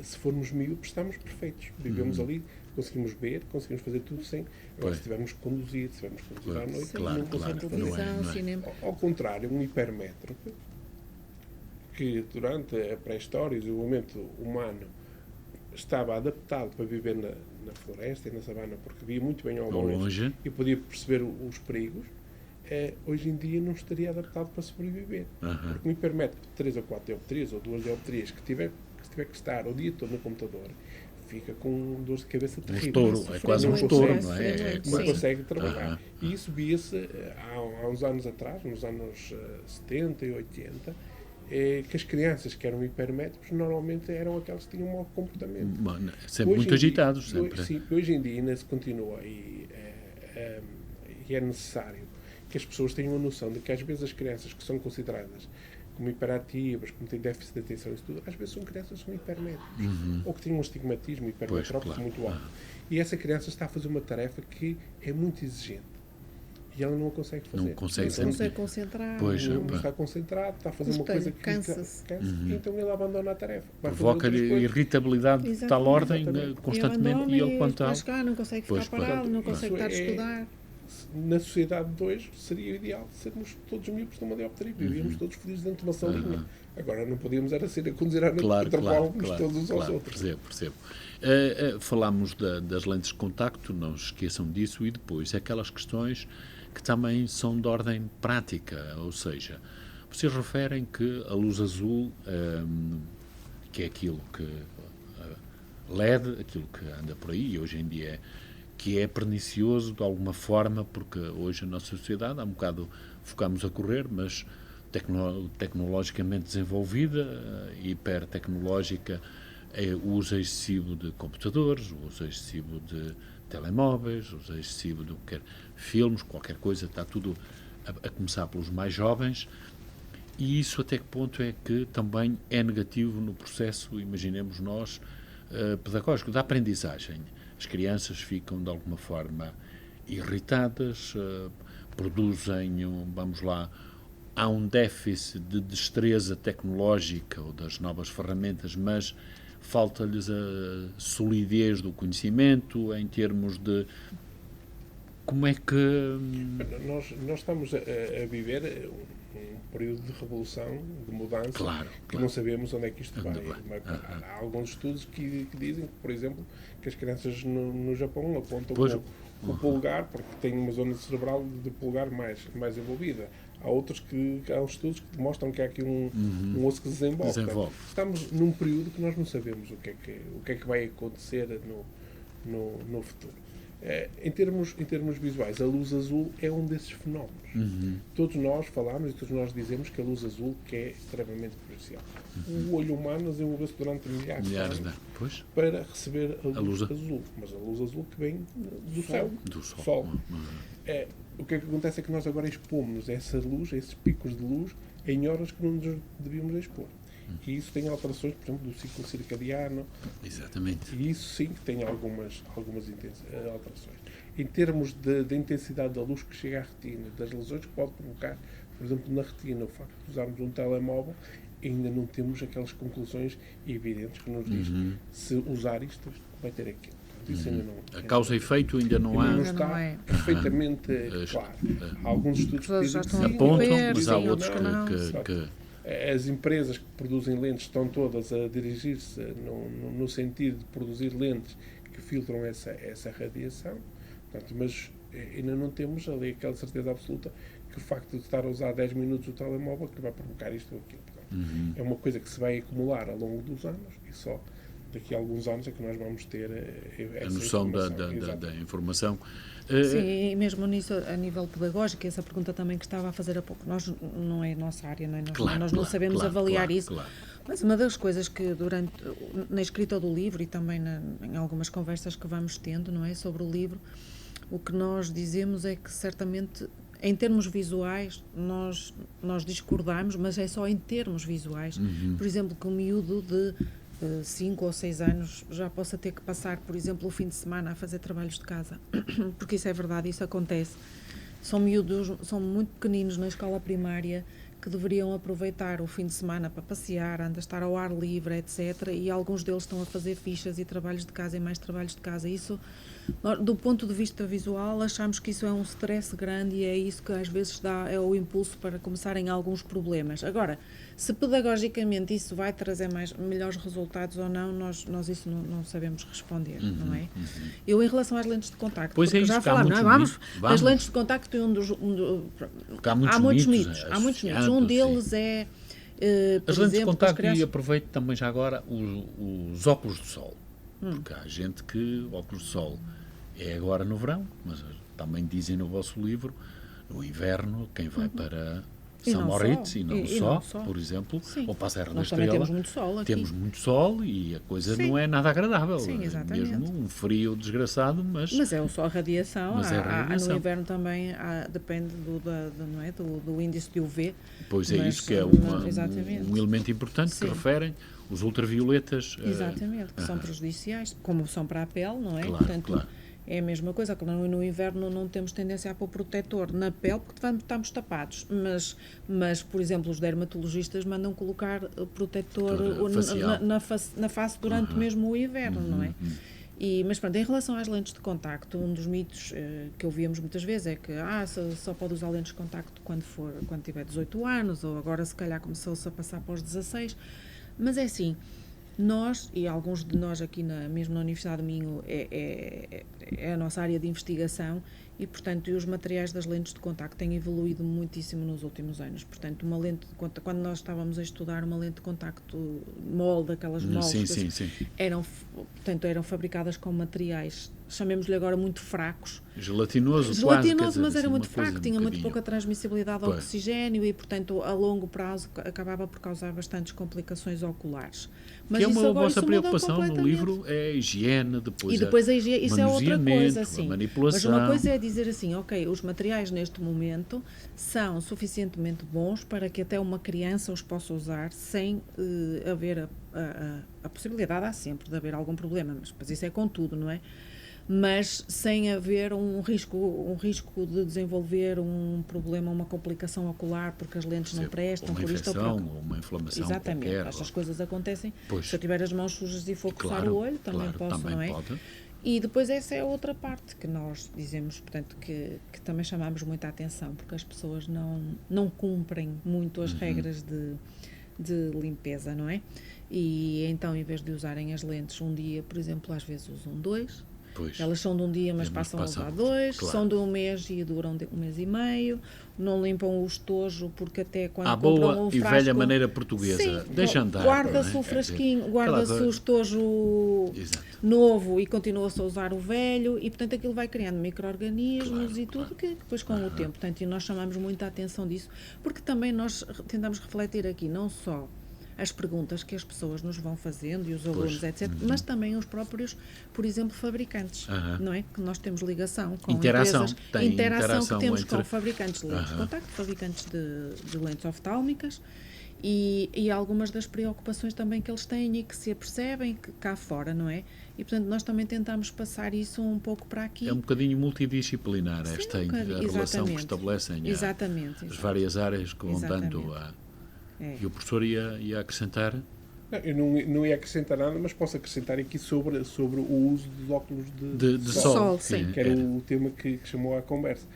se formos míopes, estamos perfeitos. Vivemos ali, conseguimos ver, conseguimos fazer tudo sem... Agora, se tivermos que conduzir, à noite, não conseguimos fazer. Cinema. Ao contrário, um hipermétrope que durante a pré-história e o desenvolvimento humano estava adaptado para viver na floresta e na savana, porque via muito bem ao longe e podia perceber os perigos, hoje em dia não estaria adaptado para sobreviver. Porque um hipermétrico de 3 ou 4 dioptrias ou 2 dioptrias que tiver que estar o dia todo no computador, fica com dores de cabeça terríveis. É quase um estouro, não é? Não consegue trabalhar. E isso via-se há uns anos atrás, nos anos 70 e 80, que as crianças que eram hipermétricos normalmente eram aquelas que tinham um mau comportamento. Sempre muito agitados. Sim, hoje em dia ainda se continua e é necessário que as pessoas tenham a noção de que às vezes as crianças que são consideradas como hiperativas, como têm déficit de atenção e isso tudo, às vezes são crianças que são hipermétricos ou que têm um estigmatismo hipermetrópico muito alto. E essa criança está a fazer uma tarefa que é muito exigente. E ela não a consegue fazer. Não consegue concentrar. Não está concentrado, está a fazer uma coisa que cansa-se. Então ele abandona a tarefa. Provoca-lhe irritabilidade de tal ordem constantemente e ele quanto não consegue ficar parado, não consegue estar a estudar. Na sociedade de hoje seria o ideal sermos todos miúpos numa dioptria, vivíamos todos felizes dentro de uma salinha. Agora não podíamos era ser a conduzir à noite todos uns aos outros. Percebo. Falámos das lentes de contacto, não se esqueçam disso, e depois aquelas questões que também são de ordem prática, ou seja, vocês referem que a luz azul, que é aquilo que LED, aquilo que anda por aí, hoje em dia que é pernicioso de alguma forma, porque hoje a nossa sociedade, há um bocado focamos a correr, mas tecnologicamente desenvolvida, hipertecnológica, o uso excessivo de computadores, o uso excessivo de telemóveis, o uso excessivo de filmes, qualquer coisa, está tudo a começar pelos mais jovens, e isso até que ponto é que também é negativo no processo, imaginemos nós, pedagógico, da aprendizagem. As crianças ficam, de alguma forma, irritadas, produzem, há um déficit de destreza tecnológica ou das novas ferramentas, mas falta-lhes a solidez do conhecimento em termos de... Como é que... Nós estamos a viver um período de revolução, de mudança, que não sabemos onde é que isto vai. Há alguns estudos que dizem, por exemplo, que as crianças no Japão apontam com o polegar, porque têm uma zona cerebral de polegar mais envolvida. Há outros há estudos que demonstram que há aqui um osso que desenvolve. Estamos num período que nós não sabemos o que é que vai acontecer no futuro. Em termos visuais, a luz azul é um desses fenómenos. Todos nós falamos e todos nós dizemos que a luz azul que é extremamente crucial. O olho humano desenvolveu-se durante milhares de anos para receber a luz azul. Mas a luz azul que vem do céu. Do sol. O que é que acontece é que nós agora expomos essa luz, esses picos de luz, em horas que não nos devíamos expor. E isso tem alterações, por exemplo, do ciclo circadiano. Exatamente. E isso sim que tem algumas alterações. Em termos de intensidade da luz que chega à retina, das lesões que pode provocar, por exemplo, na retina, o facto de usarmos um telemóvel, ainda não temos aquelas conclusões evidentes que nos diz se usar isto vai ter aquilo. Isso ainda não, a causa e efeito ainda não há. Não está perfeitamente claro. Há alguns estudos que dizem que sim, apontam, mas há outros que as empresas que produzem lentes estão todas a dirigir-se no sentido de produzir lentes que filtram essa radiação, portanto, mas ainda não temos ali aquela certeza absoluta que o facto de estar a usar 10 minutos o telemóvel que vai provocar isto ou aquilo. Portanto, é uma coisa que se vai acumular ao longo dos anos e só daqui a alguns anos é que nós vamos ter essa noção da informação. Sim, e mesmo nisso, a nível pedagógico, essa pergunta também que estava a fazer há pouco, não é a nossa área, não é? Nós não sabemos avaliar isso, mas uma das coisas que na escrita do livro e também em algumas conversas que vamos tendo, não é, sobre o livro, o que nós dizemos é que certamente em termos visuais nós discordamos, mas é só em termos visuais. Por exemplo, que um miúdo de 5 ou 6 anos já possa ter que passar, por exemplo, o fim de semana a fazer trabalhos de casa, porque isso é verdade, isso acontece. São miúdos, são muito pequeninos na escola primária que deveriam aproveitar o fim de semana para passear, a estar ao ar livre, etc. E alguns deles estão a fazer fichas e trabalhos de casa e mais trabalhos de casa. Isso Do ponto de vista visual, achamos que isso é um stress grande e é isso que às vezes é o impulso para começarem alguns problemas. Agora, se pedagogicamente isso vai trazer melhores resultados ou não, nós isso não sabemos responder, não é? Eu, em relação às lentes de contacto, pois é isso, já falámos, não é? Vamos. As lentes de contacto, há muitos mitos. Há muitos mitos. Um deles é, por as lentes exemplo, de contacto, crianças... e aproveito também já agora os óculos de sol. Porque há gente que óculos de sol é agora no verão, mas também dizem no vosso livro, no inverno, quem vai para São Moritz e não só, por exemplo, Sim. ou para a Serra da Nós Estrela. também temos muito sol aqui. Temos muito sol e a coisa Sim. não é nada agradável. Sim, exatamente. Mesmo um frio desgraçado, mas é só a radiação. Mas é a radiação. No inverno também depende não é? do índice de UV. Pois é, mas, isso que é um elemento importante. Sim. Que referem os ultravioletas. Exatamente, que são prejudiciais, como são para a pele, não é? Claro, Portanto, claro. é a mesma coisa, que no inverno não temos tendência a pôr protetor na pele porque estamos tapados, mas por exemplo, os dermatologistas mandam colocar protetor na face durante mesmo o inverno, não é? Mas pronto, em relação às lentes de contacto, um dos mitos que ouvíamos muitas vezes é que só pode usar lentes de contacto quando tiver 18 anos, ou agora se calhar começou-se a passar para os 16, mas é assim, nós, e alguns de nós aqui mesmo na Universidade do Minho, é a nossa área de investigação e, portanto, os materiais das lentes de contacto têm evoluído muitíssimo nos últimos anos. Portanto, quando nós estávamos a estudar uma lente de contacto molde, aquelas moldes, eram fabricadas com materiais, chamemos-lhe agora, muito fracos. Gelatinoso, mas era muito fraco, tinha muito pouca transmissibilidade ao oxigênio e, portanto, a longo prazo acabava por causar bastantes complicações oculares. Mas que é uma vossa preocupação no livro, é a higiene, depois a higiene, isso é outra coisa, sim. A manipulação. Mas uma coisa é dizer assim, ok, os materiais neste momento são suficientemente bons para que até uma criança os possa usar sem haver a possibilidade, há sempre de haver algum problema, mas isso é com tudo, não é? Mas sem haver um risco de desenvolver um problema, uma complicação ocular, porque as lentes não prestam, uma infecção, ou uma inflamação. Exatamente, qualquer, estas coisas acontecem. Pois. Se eu tiver as mãos sujas e for coçar o olho, também posso, não é? Pode. E depois essa é outra parte que nós dizemos, portanto, que também chamamos muita atenção, porque as pessoas não cumprem muito as regras de limpeza, não é? E então, em vez de usarem as lentes um dia, por exemplo, às vezes usam 2. Pois. Elas são de um dia, mas passam a usar 2, são de um mês e duram um mês e meio, não limpam o estojo porque até quando compram boa um e frasco, velha maneira portuguesa, deixa andar. Guarda-se o frasquinho, guarda-se o estojo novo e continua-se a usar o velho e, portanto, aquilo vai criando micro-organismos e tudo que depois com o tempo, portanto, e nós chamamos muita atenção disso, porque também nós tentamos refletir aqui não só as perguntas que as pessoas nos vão fazendo e os alunos, etc., mas também os próprios, por exemplo, fabricantes, não é? Que nós temos ligação com interação que temos entre... com fabricantes de lentes de contacto, fabricantes de lentes oftálmicas e algumas das preocupações também que eles têm e que se apercebem cá fora, não é? E, portanto, nós também tentamos passar isso um pouco para aqui. É um bocadinho multidisciplinar esta relação que estabelecem as várias áreas que vão dando a... E o professor ia acrescentar? Não, eu não ia acrescentar nada, mas posso acrescentar aqui sobre o uso dos óculos de sol, sim. Que era o tema que chamou à conversa.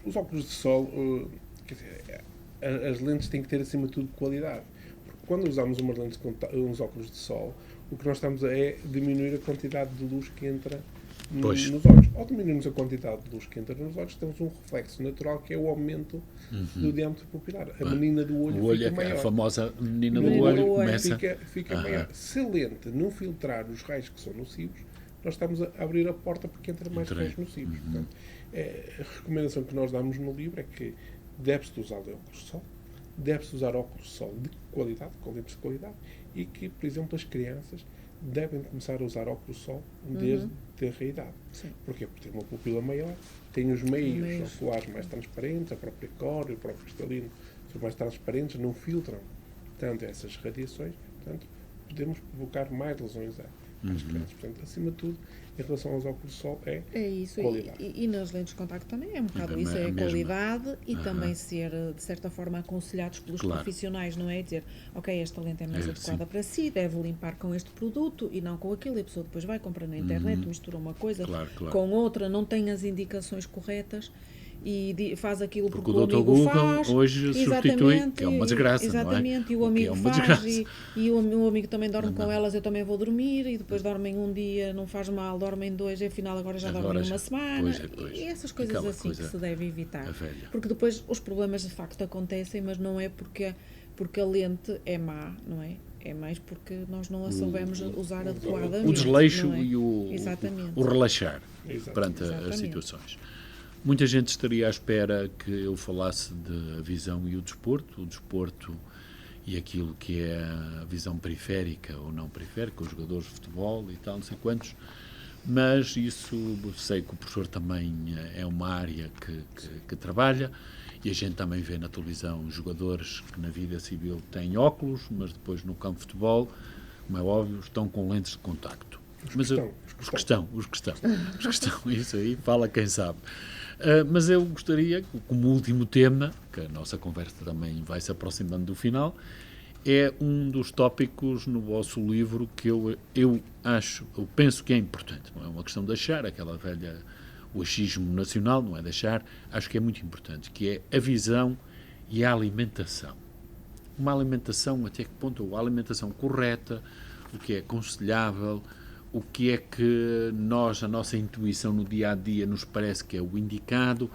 Os óculos de sol, quer dizer, as lentes têm que ter acima de tudo qualidade. Porque quando usamos uns óculos de sol, o que nós estamos é diminuir a quantidade de luz que entra nos olhos. Ao diminuirmos a quantidade de luz que entra nos olhos, temos um reflexo natural que é o aumento do diâmetro pupilar. A menina do olho fica maior. A famosa menina do olho começa... Fica maior. Se a lente não filtrar os raios que são nocivos, nós estamos a abrir a porta para que entre mais raios nocivos. Portanto, a recomendação que nós damos no livro é que deve-se usar óculos de sol, deve-se usar óculos de sol de qualidade, com lentes de qualidade, e que, por exemplo, as crianças devem começar a usar óculos de sol desde a idade. Porquê? Porque tem uma pupila maior, tem os meios oculares mais transparentes, a própria cor e o próprio cristalino são mais transparentes, não filtram tanto essas radiações, portanto, podemos provocar mais lesões às crianças. Portanto, acima de tudo, em relação aos óculos de sol, é isso. qualidade. E nas lentes de contacto também é um bocado isso, a é a mesma. qualidade e também ser, de certa forma, aconselhados pelos profissionais, não é? Dizer, ok, esta lente é mais adequada para si, deve limpar com este produto e não com aquele. E a pessoa depois vai comprar na internet, mistura uma coisa com outra, não tem as indicações corretas e faz aquilo porque o amigo Google faz. hoje substitui, que é uma desgraça, exatamente, não é? E o amigo faz e o meu amigo também dorme com elas, eu também vou dormir e depois dormem um dia, não faz mal, dormem dois e afinal agora já dormem uma semana. E essas coisas assim que se deve evitar. Porque depois os problemas de facto acontecem, mas não é porque a lente é má, não é? É mais porque nós não a soubemos usar adequadamente. O desleixo e o relaxar perante as situações. Muita gente estaria à espera que eu falasse de visão e o desporto e aquilo que é a visão periférica ou não periférica, os jogadores de futebol e tal, não sei quantos, mas isso sei que o professor também é uma área que trabalha e a gente também vê na televisão jogadores que na vida civil têm óculos, mas depois no campo de futebol, como é óbvio, estão com lentes de contacto. Os que estão, isso aí, fala quem sabe. Mas eu gostaria, como último tema, que a nossa conversa também vai se aproximando do final, é um dos tópicos no vosso livro que eu penso que é importante. Não é uma questão de achar, aquela velha, o achismo nacional, não é de achar, acho que é muito importante, que é a visão e a alimentação. Uma alimentação, até que ponto? A alimentação correta, o que é aconselhável, o que é que a nossa intuição no dia-a-dia nos parece que é o indicado.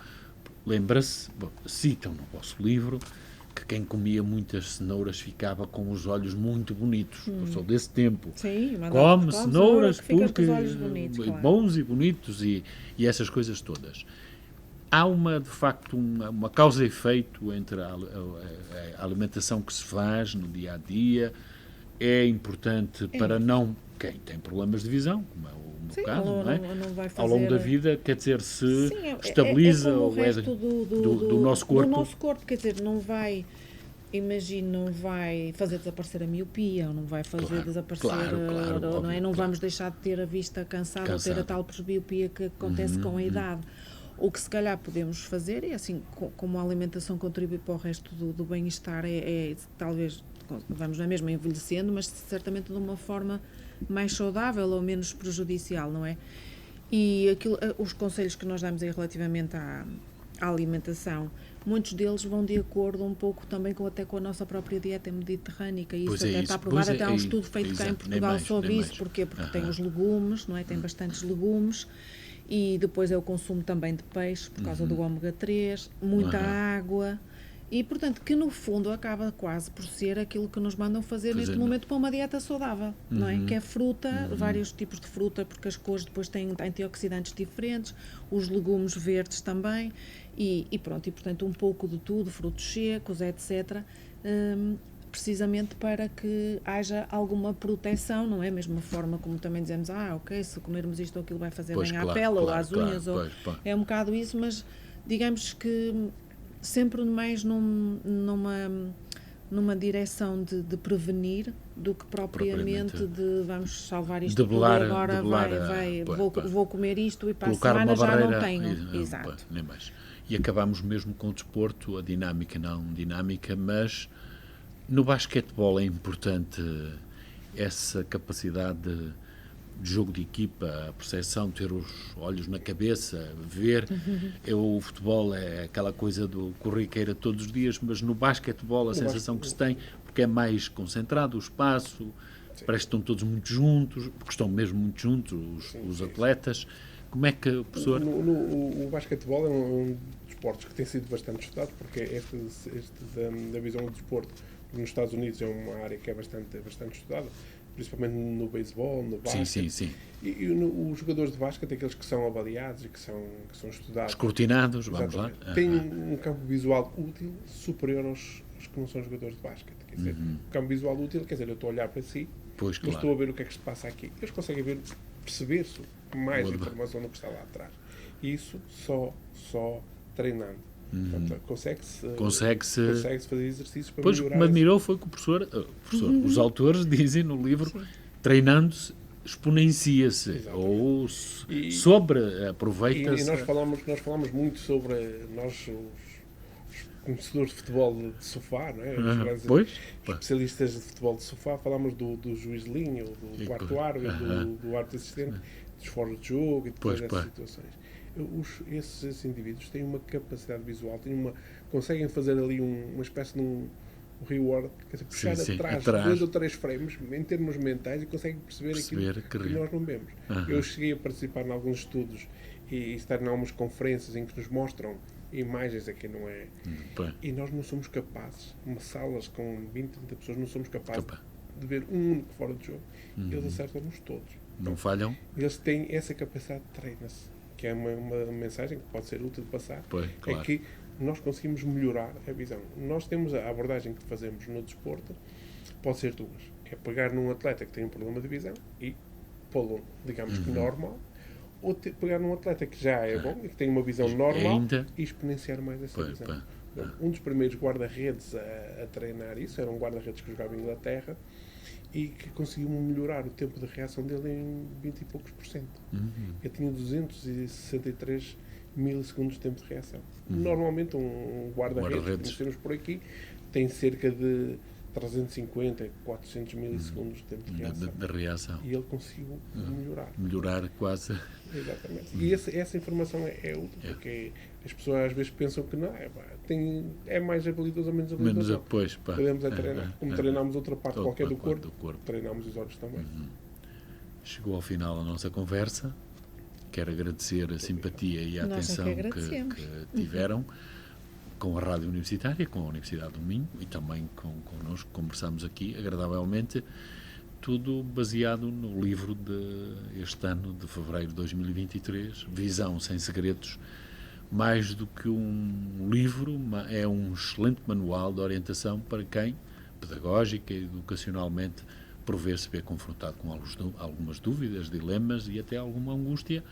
Lembra-se, citam no vosso livro, que quem comia muitas cenouras ficava com os olhos muito bonitos. Eu sou desse tempo. Sim, come cenouras porque bonitos, bons e bonitos e essas coisas todas. Há de facto, uma causa e efeito entre a alimentação que se faz no dia-a-dia. É importante para quem tem problemas de visão, como é o meu caso, não é? Não vai fazer... Ao longo da vida, quer dizer, se estabiliza como ou o resto do nosso corpo. Do nosso corpo, quer dizer, não vai fazer desaparecer a miopia, ou não vai fazer desaparecer, não é? Não vamos deixar de ter a vista cansada ou ter a tal presbiopia que acontece com a idade. O que se calhar podemos fazer é assim, como a alimentação contribui para o resto do bem-estar, talvez vamos na mesma envelhecendo, mas certamente de uma forma mais saudável ou menos prejudicial, não é? E os conselhos que nós damos aí relativamente à alimentação, muitos deles vão de acordo um pouco também até com a nossa própria dieta mediterrânica, e isso até está aprovado, até há um estudo feito cá em Portugal sobre isso. Porquê? Porque tem os legumes, não é? Tem bastantes legumes, e depois é o consumo também de peixe, por causa do ômega 3, muita água, e portanto que no fundo acaba quase por ser aquilo que nos mandam fazer neste momento para uma dieta saudável, não é? Que é fruta, vários tipos de fruta, porque as cores depois têm antioxidantes diferentes, os legumes verdes também, e pronto, e portanto um pouco de tudo, frutos secos, etc., precisamente para que haja alguma proteção, não é? A mesma forma como também dizemos, ok, se comermos isto ou aquilo vai fazer bem à pele ou às unhas, é um bocado isso, mas digamos que sempre mais numa direção de prevenir do que propriamente de vamos salvar isto tudo e agora vou comer isto e para a semana já não tenho. Exato. Nem mais. E acabamos mesmo com o desporto, a dinâmica não dinâmica, mas no basquetebol é importante essa capacidade de jogo de equipa, a percepção, ter os olhos na cabeça, ver. O futebol é aquela coisa do corriqueira todos os dias, mas no basquetebol a sensação que se tem, porque é mais concentrado o espaço, parece que estão todos muito juntos, porque estão mesmo muito juntos os atletas. Como é que, professor... O basquetebol é um dos esportes que tem sido bastante estudado, porque este da visão do desporto nos Estados Unidos é uma área que é bastante estudada, principalmente no beisebol, no basquete. Sim. E os jogadores de basquete, aqueles que são avaliados e que são estudados, escrutinados, vamos lá, têm um campo visual útil superior aos que não são jogadores de basquete. Quer dizer, o campo visual útil, quer dizer, eu estou a olhar para si, mas estou a ver o que é que se passa aqui. Eles conseguem perceber-se mais informação do que está lá atrás. E isso só treinando. Portanto, consegue-se fazer exercícios para melhorar. O que me admirou foi que o professor, os autores dizem no livro, treinando-se exponencia-se Exatamente. ou E aproveita-se. nós falamos muito sobre nós, os conhecedores de futebol de sofá, não é? Os grandes Pois, especialistas de futebol de sofá, falamos do juiz de linha, ou do quarto árbitro, do árbitro assistente, dos fora de jogo e de todas essas situações. Esses indivíduos têm uma capacidade visual, conseguem fazer ali uma espécie de um reward, quer dizer, puxar atrás 2 ou 3 frames em termos mentais e conseguem perceber aquilo que nós não vemos. Eu cheguei a participar em alguns estudos e estar em algumas conferências em que nos mostram imagens, aqui não é? E nós não somos capazes, salas com 20, 30 pessoas, não somos capazes de ver um único fora de jogo. Eles acertam-nos todos. Não falham? Eles têm essa capacidade de treina-se, que é uma mensagem que pode ser útil de passar. É que nós conseguimos melhorar a visão. Nós temos a abordagem que fazemos no desporto, pode ser duas. É pegar num atleta que tem um problema de visão e pô-lo, digamos que normal, ou pegar num atleta que já é bom e que tem uma visão normal e exponenciar mais essa visão. Um dos primeiros guarda-redes a treinar isso era um guarda-redes que jogava em Inglaterra e que conseguiu melhorar o tempo de reação dele em 20 e poucos %. Ele tinha 263 milissegundos de tempo de reação. Normalmente um guarda-redes que nós temos por aqui tem cerca de 350, 400 milissegundos de tempo de reação. E ele conseguiu melhorar. Melhorar quase. Exatamente. E essa informação é útil, porque as pessoas às vezes pensam que não, é mais habilidoso ou menos habilidoso. Podemos treinar. Como treinamos outra parte qualquer do corpo, treinamos os olhos também. Chegou ao final a nossa conversa. Quero agradecer a simpatia e a atenção que tiveram com a Rádio Universitária, com a Universidade do Minho e também connosco, conversamos aqui agradavelmente, tudo baseado no livro deste ano, de fevereiro de 2023, Visão Sem Segredos. Mais do que um livro, é um excelente manual de orientação para quem, pedagógica e educacionalmente, por vezes se vê confrontado com algumas dúvidas, dilemas e até alguma angústia.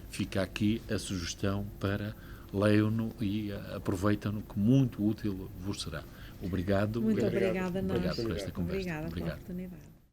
Fica aqui a sugestão para leiam-no e aproveitam-no, que muito útil vos será. Obrigado. Muito obrigada, obrigado por esta conversa. Obrigada pela oportunidade.